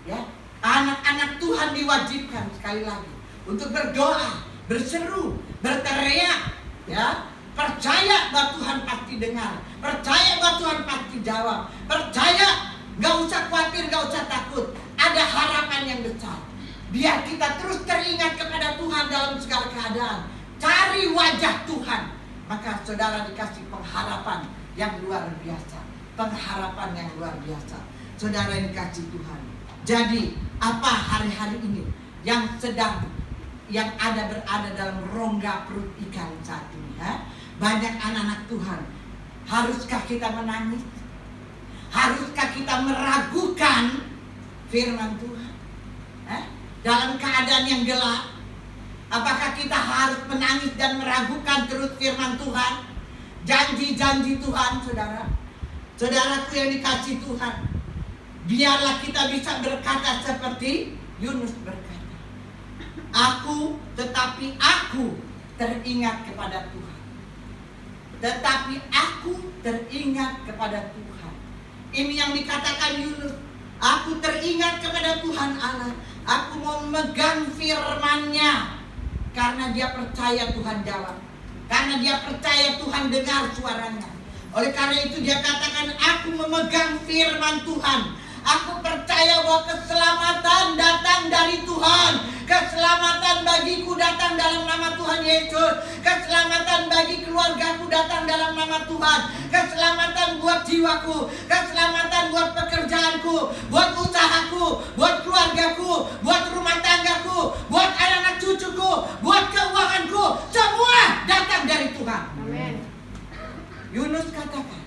Ya, anak-anak Tuhan diwajibkan sekali lagi untuk berdoa, berseru, berteriak, ya. Percaya bahwa Tuhan pasti dengar, percaya bahwa Tuhan pasti jawab, percaya, gak usah khawatir, gak usah takut. Ada harapan yang besar. Biar kita terus teringat kepada Tuhan dalam segala keadaan. Cari wajah Tuhan, maka saudara dikasih pengharapan yang luar biasa. Pengharapan yang luar biasa. Saudara yang dikasih Tuhan. Jadi apa hari-hari ini yang berada dalam rongga perut ikan saat ini, ya? Banyak anak-anak Tuhan. Haruskah kita menangis? Haruskah kita meragukan firman Tuhan? Dalam keadaan yang gelap, apakah kita harus menangis dan meragukan terus firman Tuhan? Janji-janji Tuhan, saudara. Saudaraku yang dikasih Tuhan, biarlah kita bisa berkata seperti Yunus berkata, tetapi aku teringat kepada Tuhan. Tetapi aku teringat kepada Tuhan. Ini yang dikatakan Yunus. Aku teringat kepada Tuhan Allah. Aku mau memegang firman-Nya. Karena dia percaya Tuhan jawab. Karena dia percaya Tuhan dengar suaranya. Oleh karena itu dia katakan, aku memegang firman Tuhan. Aku percaya bahwa keselamatan datang dari Tuhan. Keselamatan bagiku datang dalam nama Tuhan Yesus. Keselamatan bagi keluargaku datang dalam nama Tuhan. Keselamatan buat jiwaku. Keselamatan buat pekerjaanku. Buat usahaku. Buat keluargaku. Buat rumah tanggaku. Buat anak-anak cucuku. Buat keuanganku. Semua datang dari Tuhan. Amin. Yunus katakan,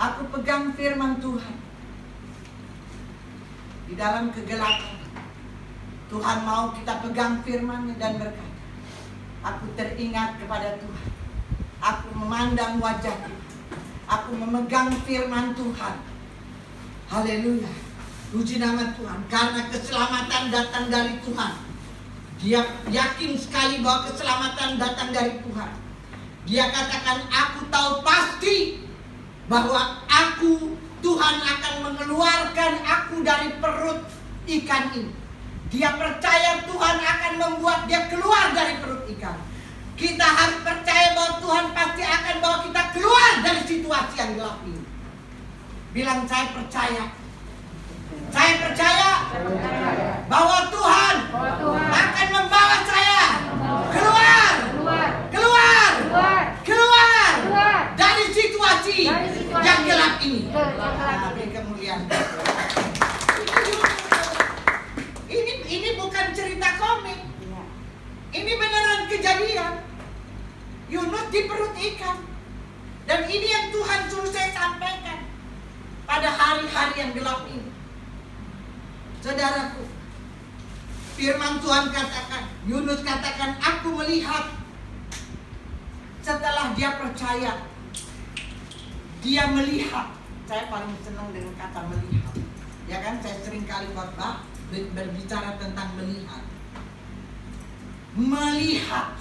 aku pegang firman Tuhan. Di dalam kegelapan, Tuhan mau kita pegang firman-Nya dan berkata, aku teringat kepada Tuhan. Aku memandang wajah Tuhan. Aku memegang firman Tuhan. Haleluya. Puji nama Tuhan. Karena keselamatan datang dari Tuhan. Dia yakin sekali bahwa keselamatan datang dari Tuhan. Dia katakan, aku tahu pasti bahwa Tuhan akan mengeluarkan aku dari perut ikan ini. Dia percaya Tuhan akan membuat dia keluar dari perut ikan. Kita harus percaya bahwa Tuhan pasti akan bawa kita keluar dari situasi yang gelap ini. Bilang, saya percaya. Saya percaya bahwa Tuhan akan membawa saya keluar dari situasi yang gelap ini. Amin, kemuliaan. Ini bukan cerita komik. Ini beneran kejadian. Yunus di perut ikan. Dan ini yang Tuhan suruh saya sampaikan pada hari-hari yang gelap ini. Saudaraku, firman Tuhan katakan, Yunus katakan, aku melihat. Setelah dia percaya, dia melihat. Saya paling senang dengan kata melihat. Ya kan, saya sering kali khotbah berbicara tentang melihat. Melihat.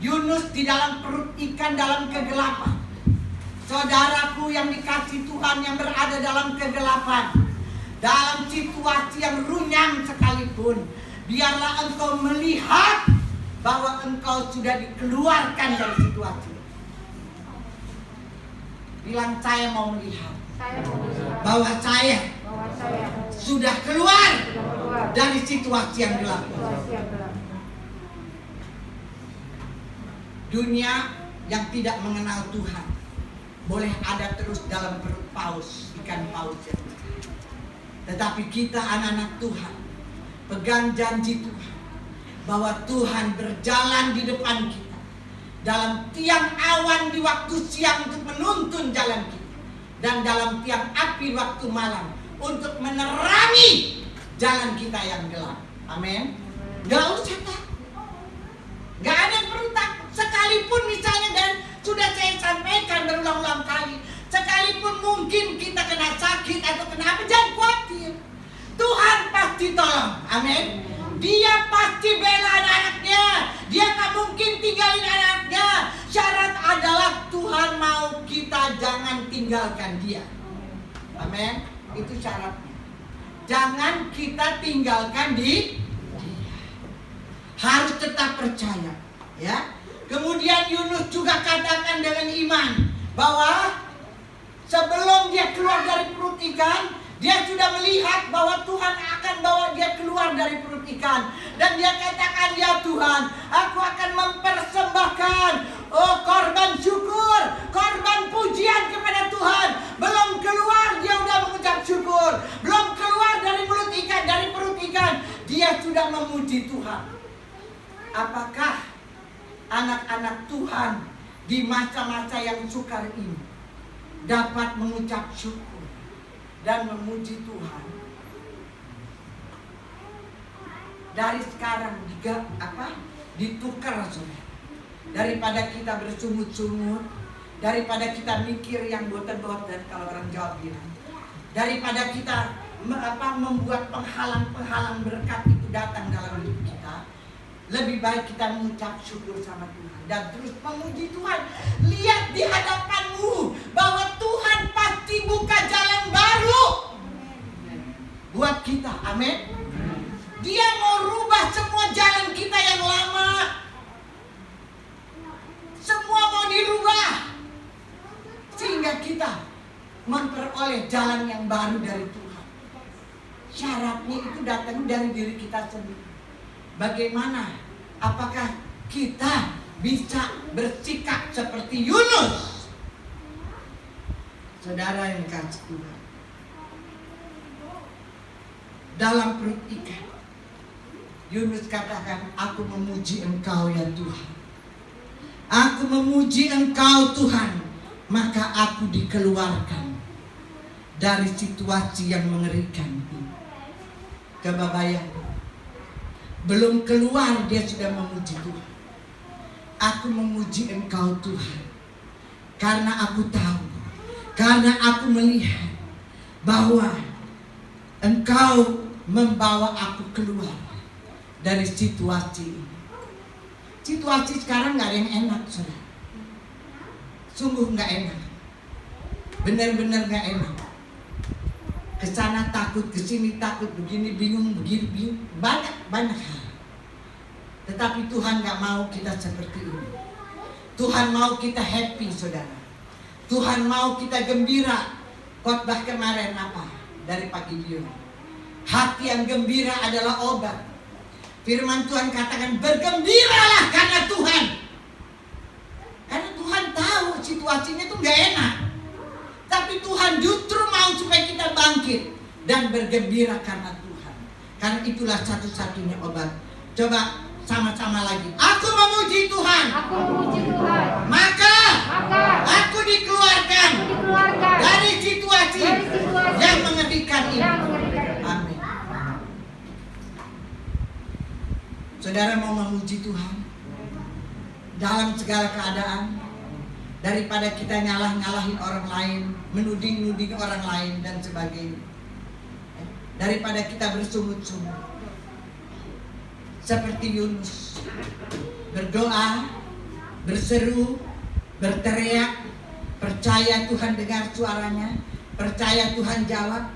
Yunus di dalam perut ikan dalam kegelapan. Saudaraku yang dikasih Tuhan yang berada dalam kegelapan, dalam situasi yang runyam sekalipun, biarlah engkau melihat bahwa engkau sudah dikeluarkan dari situasi. Bilang, saya mau melihat bahwa saya sudah keluar dari situasi yang gelap. Dunia yang tidak mengenal Tuhan boleh ada terus dalam perut paus, ikan paus yang besar. Tetapi kita anak-anak Tuhan pegang janji Tuhan bahwa Tuhan berjalan di depan kita dalam tiang awan di waktu siang untuk menuntun jalan kita, dan dalam tiang api waktu malam untuk menerangi jalan kita yang gelap. Amin. Gak usah takut. Gak ada yang perlu takut. Sekalipun misalnya, dan sudah saya sampaikan berulang-ulang kali, sekalipun mungkin kita kena sakit atau kena apa, jangan khawatir. Tuhan pasti tolong. Amin. Dia pasti bela anak-anaknya. Dia gak mungkin tinggalin anaknya. Syarat adalah kita jangan tinggalkan dia. Amin. Itu syaratnya. Jangan kita tinggalkan dia. Harus tetap percaya, ya. Kemudian Yunus juga katakan dengan iman bahwa sebelum dia keluar dari perut ikan, dia sudah melihat bahwa Tuhan akan bawa dia keluar dari perut ikan. Dan dia katakan, ya Tuhan, aku akan mempersembahkan korban syukur, korban pujian kepada Tuhan. Belum keluar dia sudah mengucap syukur. Belum keluar dari mulut ikan, dari perut ikan, dia sudah memuji Tuhan. Apakah anak-anak Tuhan di masa-masa yang sukar ini dapat mengucap syukur dan memuji Tuhan? Dari sekarang ditukar, saudara. Daripada kita bersungut-sungut, daripada kita mikir yang boten-boten, kalau orang Jawa bilang, daripada kita membuat penghalang-penghalang berkat itu datang dalam hidup kita, lebih baik kita mengucap syukur sama Tuhan dan terus memuji Tuhan. Lihat di hadapanmu bahwa Tuhan pasti buka jalan baru buat kita. Amin. Dia mau rubah semua jalan kita yang lama. Semua mau dirubah sehingga kita memperoleh jalan yang baru dari Tuhan. Syaratnya itu datang dari diri kita sendiri. Bagaimana? Apakah kita bisa bersikap seperti Yunus? Saudara yang dikasih Tuhan, dalam perut ikan, Yunus katakan, aku memuji Engkau ya Tuhan. Aku memuji Engkau Tuhan, maka aku dikeluarkan dari situasi yang mengerikan ini. Coba bayangkan, belum keluar dia sudah memuji Tuhan. Aku memuji Engkau Tuhan, karena aku tahu, karena aku melihat bahwa Engkau membawa aku keluar dari situasi ini. Situasi sekarang gak ada yang enak, saudara. Sungguh gak enak. Benar-benar gak enak. Kesana takut, kesini takut, begini bingung, begini bingung, banyak hal. Tetapi Tuhan gak mau kita seperti ini. Tuhan mau kita happy, saudara. Tuhan mau kita gembira. Khotbah kemarin apa? Dari Pak Gideon. Hati yang gembira adalah obat. Firman Tuhan katakan, bergembiralah karena Tuhan. Karena Tuhan tahu situasinya tuh gak enak. Tapi Tuhan justru mau supaya kita bangkit dan bergembira karena Tuhan. Karena itulah satu-satunya obat. Coba sama-sama lagi. Aku memuji Tuhan. Aku memuji Tuhan. Maka aku dikeluarkan dari situasi yang mengerikan ini. Amin. Saudara mau memuji Tuhan dalam segala keadaan, daripada kita nyalahin orang lain, menuding orang lain dan sebagainya, daripada kita bersungut-sungut seperti Yunus, berdoa, berseru, berteriak, percaya Tuhan dengar suaranya, percaya Tuhan jawab,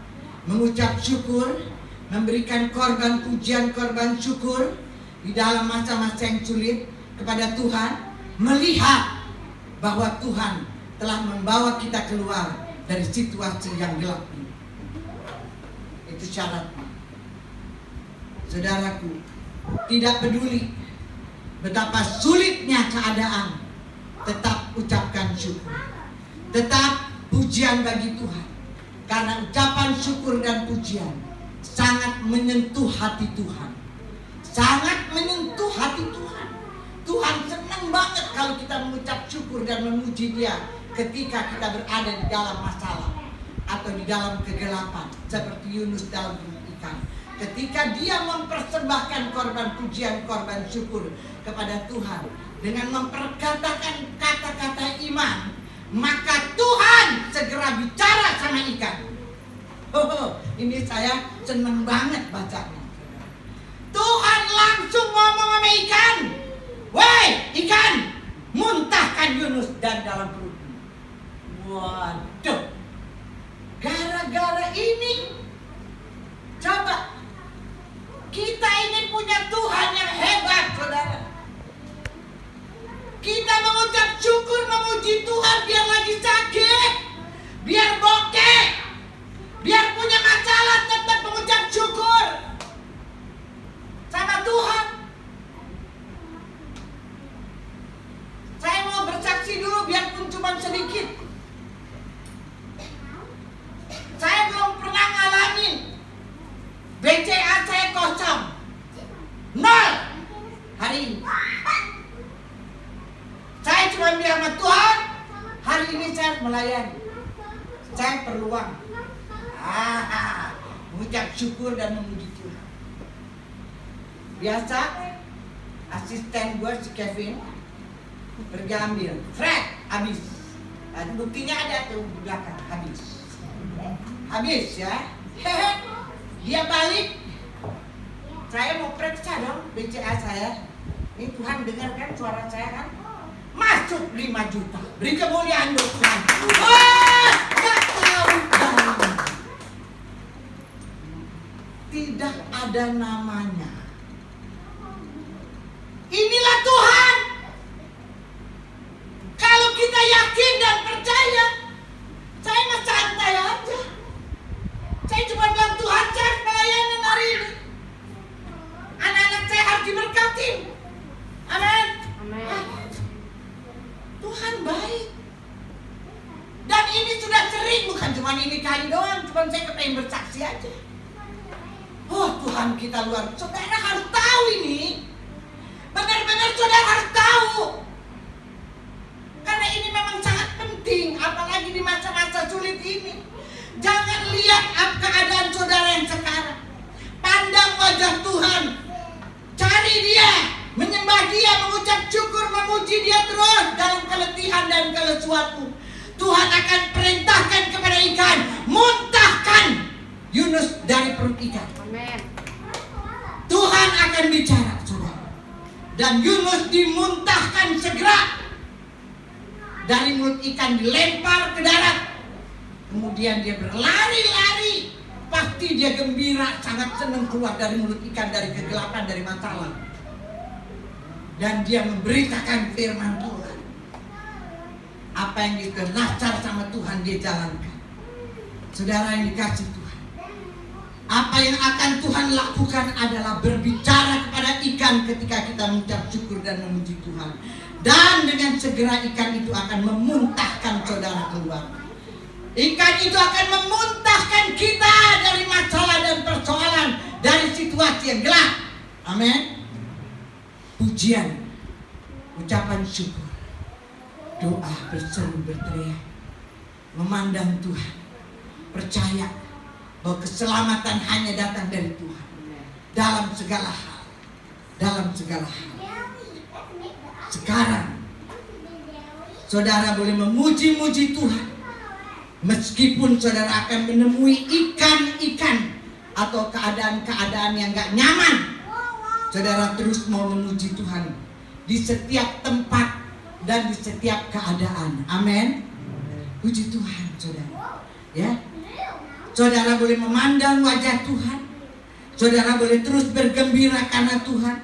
mengucap syukur, memberikan korban pujian, korban syukur di dalam masa-masa yang sulit kepada Tuhan, melihat bahwa Tuhan telah membawa kita keluar dari situasi yang gelap ini. Itu syaratnya. Saudaraku, tidak peduli betapa sulitnya keadaan, tetap ucapkan syukur. Tetap pujian bagi Tuhan. Karena ucapan syukur dan pujian sangat menyentuh hati Tuhan. Sangat menyentuh hati Tuhan. Tuhan senang banget kalau kita mengucap syukur dan memuji Dia ketika kita berada di dalam masalah atau di dalam kegelapan, seperti Yunus dalam perut ikan. Ketika dia mempersembahkan korban pujian, korban syukur kepada Tuhan dengan memperkatakan kata-kata iman, maka Tuhan segera bicara sama ikan. Ini saya senang banget bacanya. Tuhan langsung ngomong sama ikan, "Woi ikan, muntahkan Yunus dari dalam perutmu." Waduh, gara-gara ini, coba kita ini punya Tuhan yang hebat, saudara. Kita mengucap syukur, memuji Tuhan biar lagi sakit, biar bokeh, biar punya masalah, tetap mengucap syukur sama Tuhan. Saya mau bersaksi dulu biarpun cuma sedikit. Saya belum pernah ngalamin BCA saya kosong, 0 hari ini. Saya cuma bilang sama Tuhan, hari ini saya melayani, saya perlu uang. Mengucap syukur dan memuji Tuhan. Biasa asisten gue si Kevin pergi ambil, Fred habis. Buktinya ada tuh di belakang, habis ya. Dia balik, saya mau periksa dong BCA saya. Ini Tuhan dengarkan suara saya kan? Masuk 5 juta. Beri kemuliaan untuk Tuhan. Wah, gak tahu banget. Tidak ada namanya. Inilah Tuhan. Kalau kita yakin dan percaya, saya mah santai aja. Saya cuma bilang Tuhan, saya pelayanan hari ini. Anak-anak saya harus diberkati. Amin. Tuhan baik. Dan ini sudah sering, bukan cuma ini kali doang, cuma saya kepengen bersaksi aja. Oh, Tuhan kita luar. Saudara harus tahu ini. Benar-benar saudara harus tahu. Karena ini memang sangat penting, apalagi di masa-masa sulit ini. Jangan lihat keadaan saudara yang sekarang. Pandang wajah Tuhan. Cari Dia, menyembah Dia, mengucap syukur, memuji Dia terus dalam keletihan dan kelesuanmu. Tuhan akan perintahkan kepada ikan, muntahkan Yunus dari perut ikan. Amin. Tuhan akan bicara, saudara. Dan Yunus dimuntahkan segera. Dari mulut ikan dilempar ke darat. Kemudian dia berlari-lari. Pasti dia gembira, sangat senang keluar dari mulut ikan, dari kegelapan, dari masalah. Dan dia memberitakan firman Tuhan. Apa yang dia nasar sama Tuhan dia jalankan. Saudara yang dikasih Tuhan, apa yang akan Tuhan lakukan adalah berbicara kepada ikan ketika kita mengucap syukur dan memuji Tuhan. Dan dengan segera ikan itu akan memuntahkan saudara keluar. Ikan itu akan memuntahkan kita dari masalah dan persoalan, dari situasi yang gelap. Amin. Pujian, ucapan syukur, doa, berseru, berteriak, memandang Tuhan, percaya bahwa keselamatan hanya datang dari Tuhan. Dalam segala hal, dalam segala hal. Sekarang saudara boleh memuji-muji Tuhan. Meskipun saudara akan menemui ikan-ikan atau keadaan-keadaan yang gak nyaman, saudara terus mau memuji Tuhan di setiap tempat dan di setiap keadaan. Amin. Puji Tuhan, saudara. Ya, saudara boleh memandang wajah Tuhan. Saudara boleh terus bergembira karena Tuhan.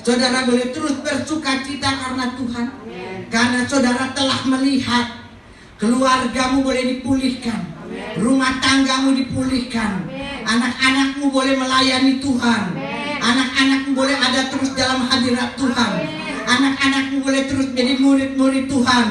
Saudara boleh terus bersukacita karena Tuhan. Karena saudara telah melihat keluargamu boleh dipulihkan, rumah tanggamu dipulihkan, anak-anakmu boleh melayani Tuhan, anak-anakmu boleh ada terus dalam hadirat Tuhan, anak-anakmu boleh terus jadi murid-murid Tuhan,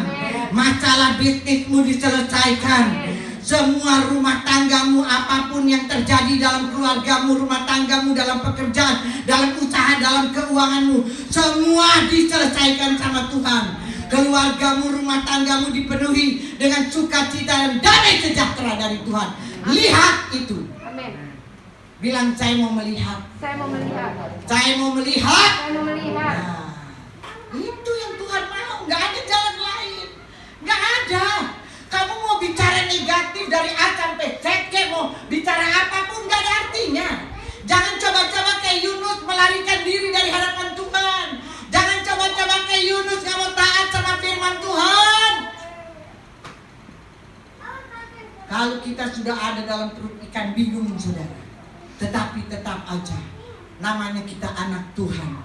masalah bisnismu diselesaikan. Semua rumah tanggamu, apapun yang terjadi dalam keluargamu, rumah tanggamu, dalam pekerjaan, dalam usaha, dalam keuanganmu, semua diselesaikan sama Tuhan. Keluargamu, rumah tanggamu dipenuhi dengan sukacita dan damai sejahtera dari Tuhan. Lihat itu. Amin. Bilang, saya mau melihat. Saya mau melihat. Saya mau melihat. Saya mau melihat. Nah, itu yang Tuhan mau. Gak ada jalan lain. Gak ada. Kamu mau bicara negatif dari A sampai Z, mau bicara apapun gak ada artinya. Jangan coba-coba kayak Yunus melarikan diri dari hadapan Tuhan. Jangan coba-coba kayak Yunus gak mau taat sama firman Tuhan. Kalau kita sudah ada dalam perut ikan bingung saudara. Tetapi tetap aja namanya kita anak Tuhan,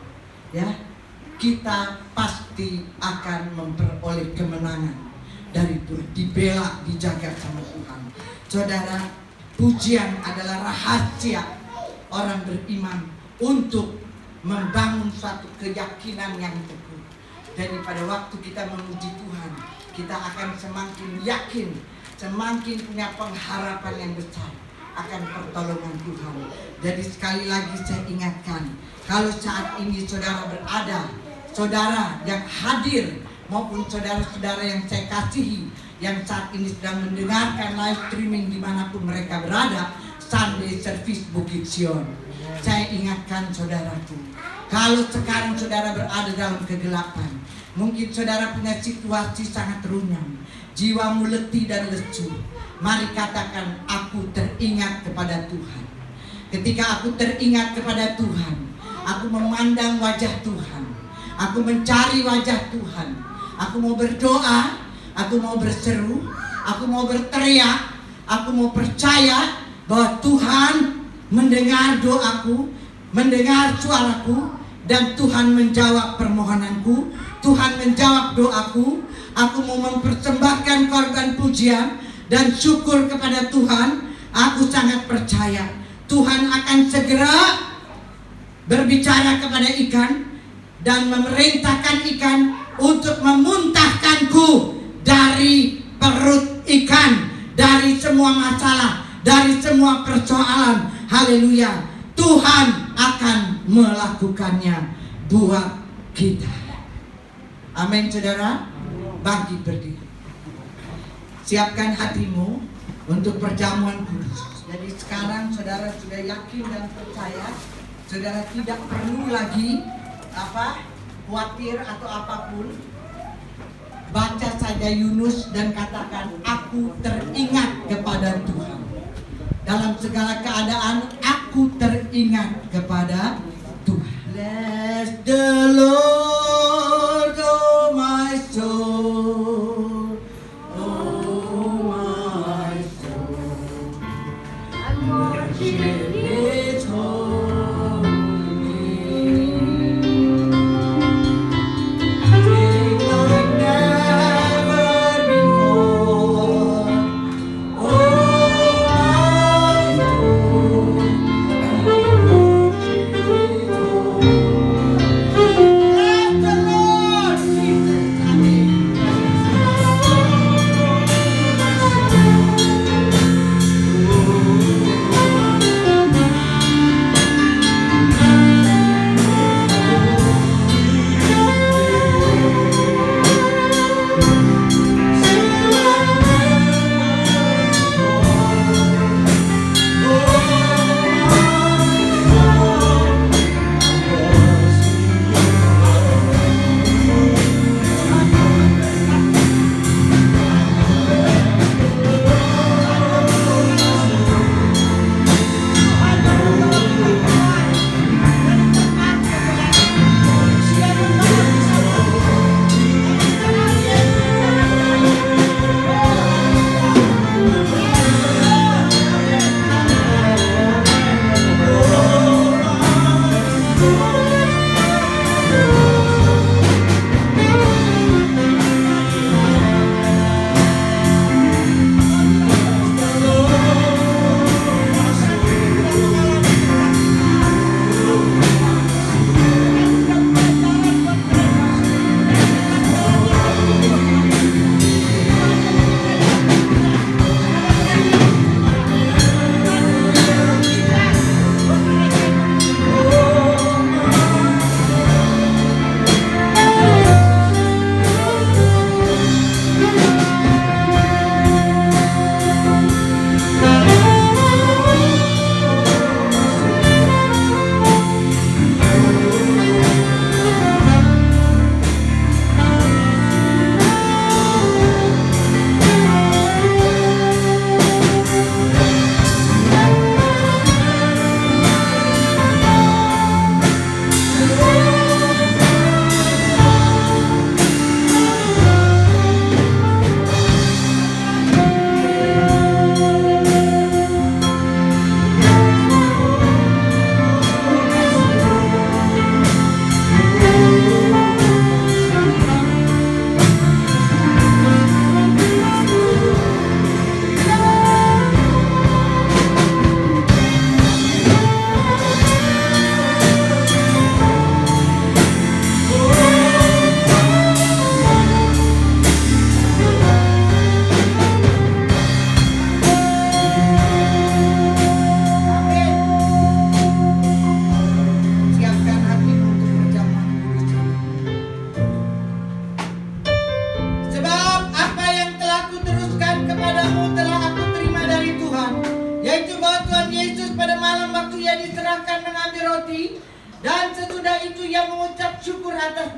ya. Kita pasti akan memperoleh kemenangan dari Tuhan, dibela, dijaga sama Tuhan. Saudara, pujian adalah rahasia orang beriman untuk membangun suatu keyakinan yang teguh. Jadi pada waktu kita memuji Tuhan, kita akan semakin yakin, semakin punya pengharapan yang besar akan pertolongan Tuhan. Jadi sekali lagi saya ingatkan, kalau saat ini saudara berada, saudara yang hadir maupun saudara-saudara yang saya kasihi, yang saat ini sedang mendengarkan live streaming dimanapun mereka berada, Sunday Service Bukit Sion, saya ingatkan saudaraku, kalau sekarang saudara berada dalam kegelapan, mungkin saudara punya situasi sangat runyam, jiwamu letih dan lesu. Mari katakan, aku teringat kepada Tuhan. Ketika aku teringat kepada Tuhan, aku memandang wajah Tuhan, aku mencari wajah Tuhan, aku mau berdoa, aku mau berseru, aku mau berteriak, aku mau percaya bahwa Tuhan mendengar doaku, mendengar suaraku, dan Tuhan menjawab permohonanku, Tuhan menjawab doaku. Aku mau mempersembahkan korban pujian dan syukur kepada Tuhan. Aku sangat percaya Tuhan akan segera berbicara kepada ikan dan memerintahkan ikan untuk memuntahkanku dari perut ikan, dari semua masalah, dari semua persoalan. Haleluya. Tuhan akan melakukannya buat kita. Amin saudara. Bangkit berdiri. Siapkan hatimu untuk perjamuan kudus. Jadi sekarang saudara sudah yakin dan percaya, saudara tidak perlu lagi khawatir atau apapun. Baca saja Yunus dan katakan, aku teringat kepada Tuhan. Dalam segala keadaan aku teringat kepada Tuhan. Bless the Lord, oh my soul, oh my soul. I'm worshiping His holy name. Sing like never before. Oh my soul, I worship you.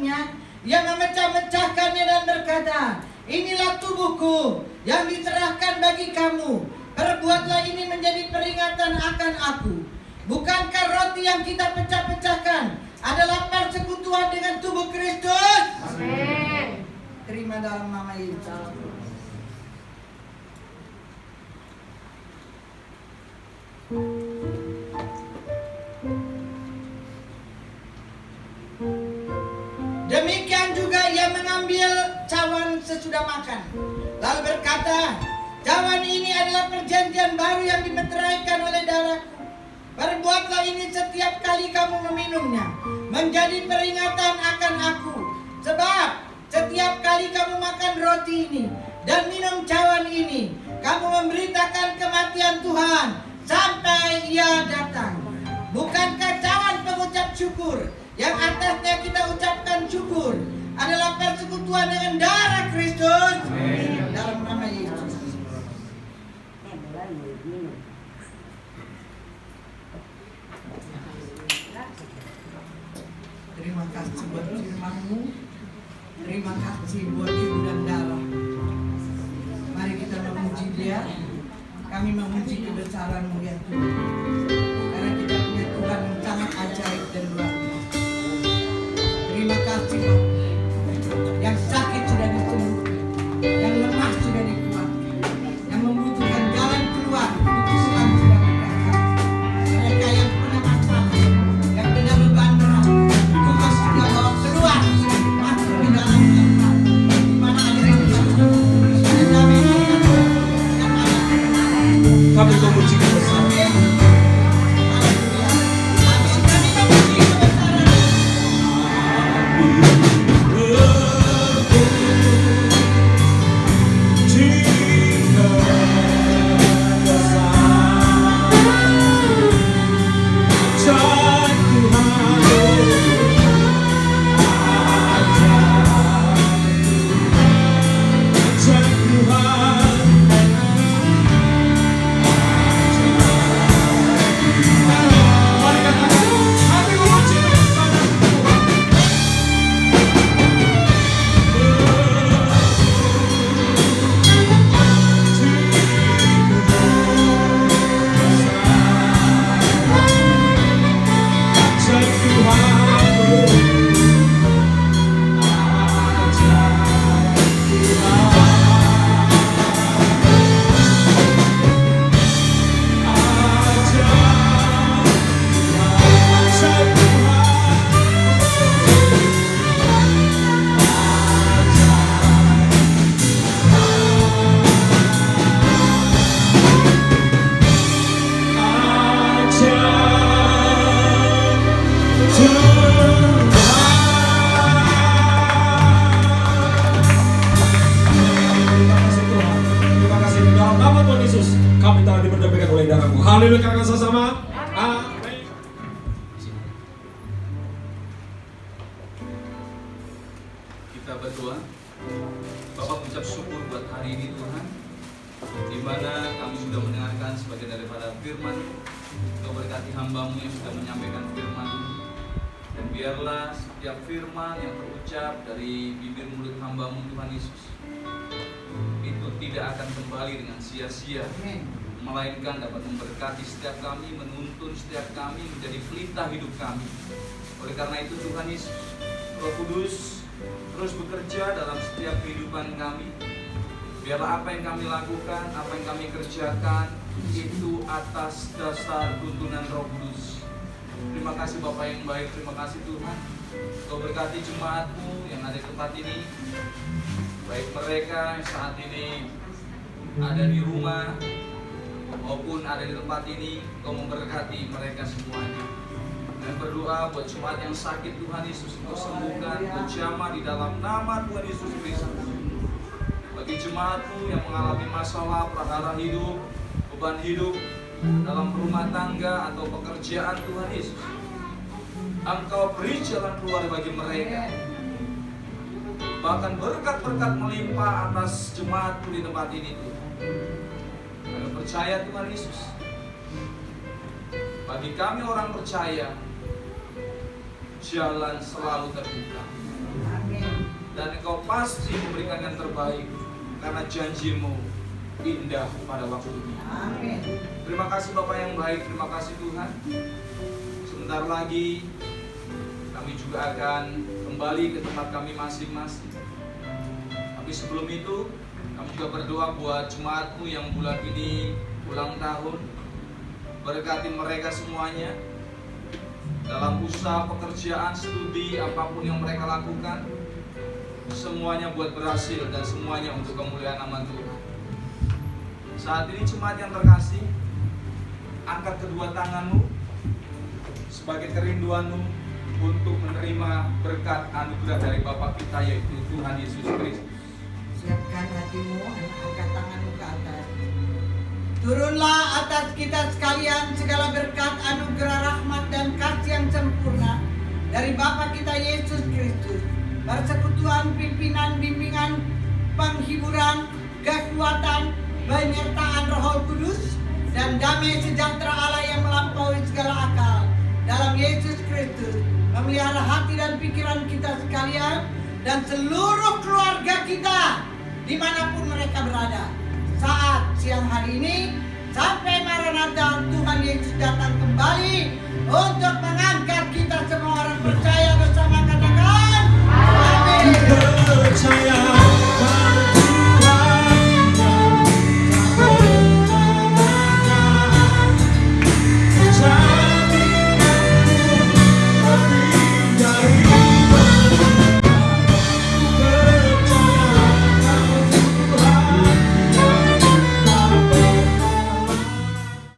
dagingnya, ia memecah-mecahkannya dan berkata, inilah tubuhku yang diserahkan bagi kamu. Perbuatlah ini menjadi peringatan akan aku. Bukankah roti yang kita pecah-pecahkan adalah persekutuan dengan tubuh Kristus? Amin. Terima dalam nama Yesus. Demikian juga ia mengambil cawan sesudah makan, lalu berkata, cawan ini adalah perjanjian baru yang dimeteraikan oleh darahku. Perbuatlah ini setiap kali kamu meminumnya, menjadi peringatan akan aku. Sebab setiap kali kamu makan roti ini dan minum cawan ini, kamu memberitakan kematian Tuhan sampai ia datang. Bukankah cawan pengucap syukur yang atasnya kita ucapkan syukur adalah persekutuan dengan darah Kristus? Dalam nama Yesus. Terima kasih buat firman-Mu. Terima kasih buat ibu dan darah. Mari kita memuji Dia. Kami memuji kebesaran-Mu ya Tuhan. Karena kita punya Tuhan yang sangat ajaib dan luar biasa. Terima kasih Bapak. Yang sakit sudah disembuhkan, yang lemah sudah dikuatkan, yang membutuhkan jalan keluar, Tuhan sudah berikan. Mereka yang punya masalah, yang punya beban berat, Tuhan sudah bawa keluar, masuk di dalam tempat di mana ada Tuhan, ada damai yang ada kebenaran. Kami memuji kebesaran. Haleluya. Amin. Kami memuji kebesaran. Kami telah diperdamaikan oleh darah-Mu. Haleluya, katakan sama-sama. Amin. Kita berdoa. Bapak mengucap syukur buat hari ini Tuhan, di mana kami sudah mendengarkan sebagian daripada firman. Kau berkati hamba-Mu yang sudah menyampaikan firman, dan biarlah setiap firman yang terucap dari bibir mulut hamba-Mu Tuhan Yesus itu tidak akan kembali dengan sia-sia, melainkan dapat memberkati setiap kami, menuntun setiap kami menjadi pelita hidup kami. Oleh karena itu Tuhan Yesus, Roh Kudus terus bekerja dalam setiap kehidupan kami. Biarlah apa yang kami lakukan, apa yang kami kerjakan itu atas dasar tuntunan Roh Kudus. Terima kasih Bapak yang baik, terima kasih Tuhan. Kau berkati jemaat-Mu yang ada di tempat ini, baik mereka yang saat ini ada di rumah maupun ada di tempat ini. Kau memberkati mereka semuanya. Dan berdoa buat jemaat yang sakit Tuhan Yesus, Kau sembuhkan, Kau jamah di dalam nama Tuhan Yesus Kristus. Bagi jemaat-Mu yang mengalami masalah perkara hidup, beban hidup dalam rumah tangga atau pekerjaan Tuhan Yesus, Engkau beri jalan keluar bagi mereka. Bahkan berkat-berkat melimpah atas jemaat-Mu di tempat ini Tuhan. Kami percaya Tuhan Yesus, bagi kami orang percaya, jalan selalu terbuka. dan Engkau pasti memberikan yang terbaik karena janji-Mu indah pada waktunya. Amin. Terima kasih Bapa yang baik, terima kasih Tuhan. Sebentar lagi kami juga akan kembali ke tempat kami masing-masing. Tapi sebelum itu kami juga berdoa buat jemaat-Mu yang bulan ini ulang tahun. Berkati mereka semuanya dalam usaha, pekerjaan, studi, apapun yang mereka lakukan, semuanya buat berhasil dan semuanya untuk kemuliaan nama Tuhan. Saat ini jemaat yang terkasih, angkat kedua tanganmu sebagai kerinduanmu untuk menerima berkat anugerah dari Bapa kita, yaitu Tuhan Yesus Kristus. Siapkan hatimu, angkat tanganmu ke atas. Turunlah atas kita sekalian segala berkat, anugerah, rahmat, dan kasih yang sempurna dari Bapa kita Yesus Kristus. Persekutuan, pimpinan, bimbingan, penghiburan, kekuatan, penyertaan Roh Kudus, dan damai sejahtera Allah yang melampaui segala akal dalam Yesus Kristus memelihara hati dan pikiran kita sekalian dan seluruh keluarga kita dimanapun mereka berada. Saat siang hari ini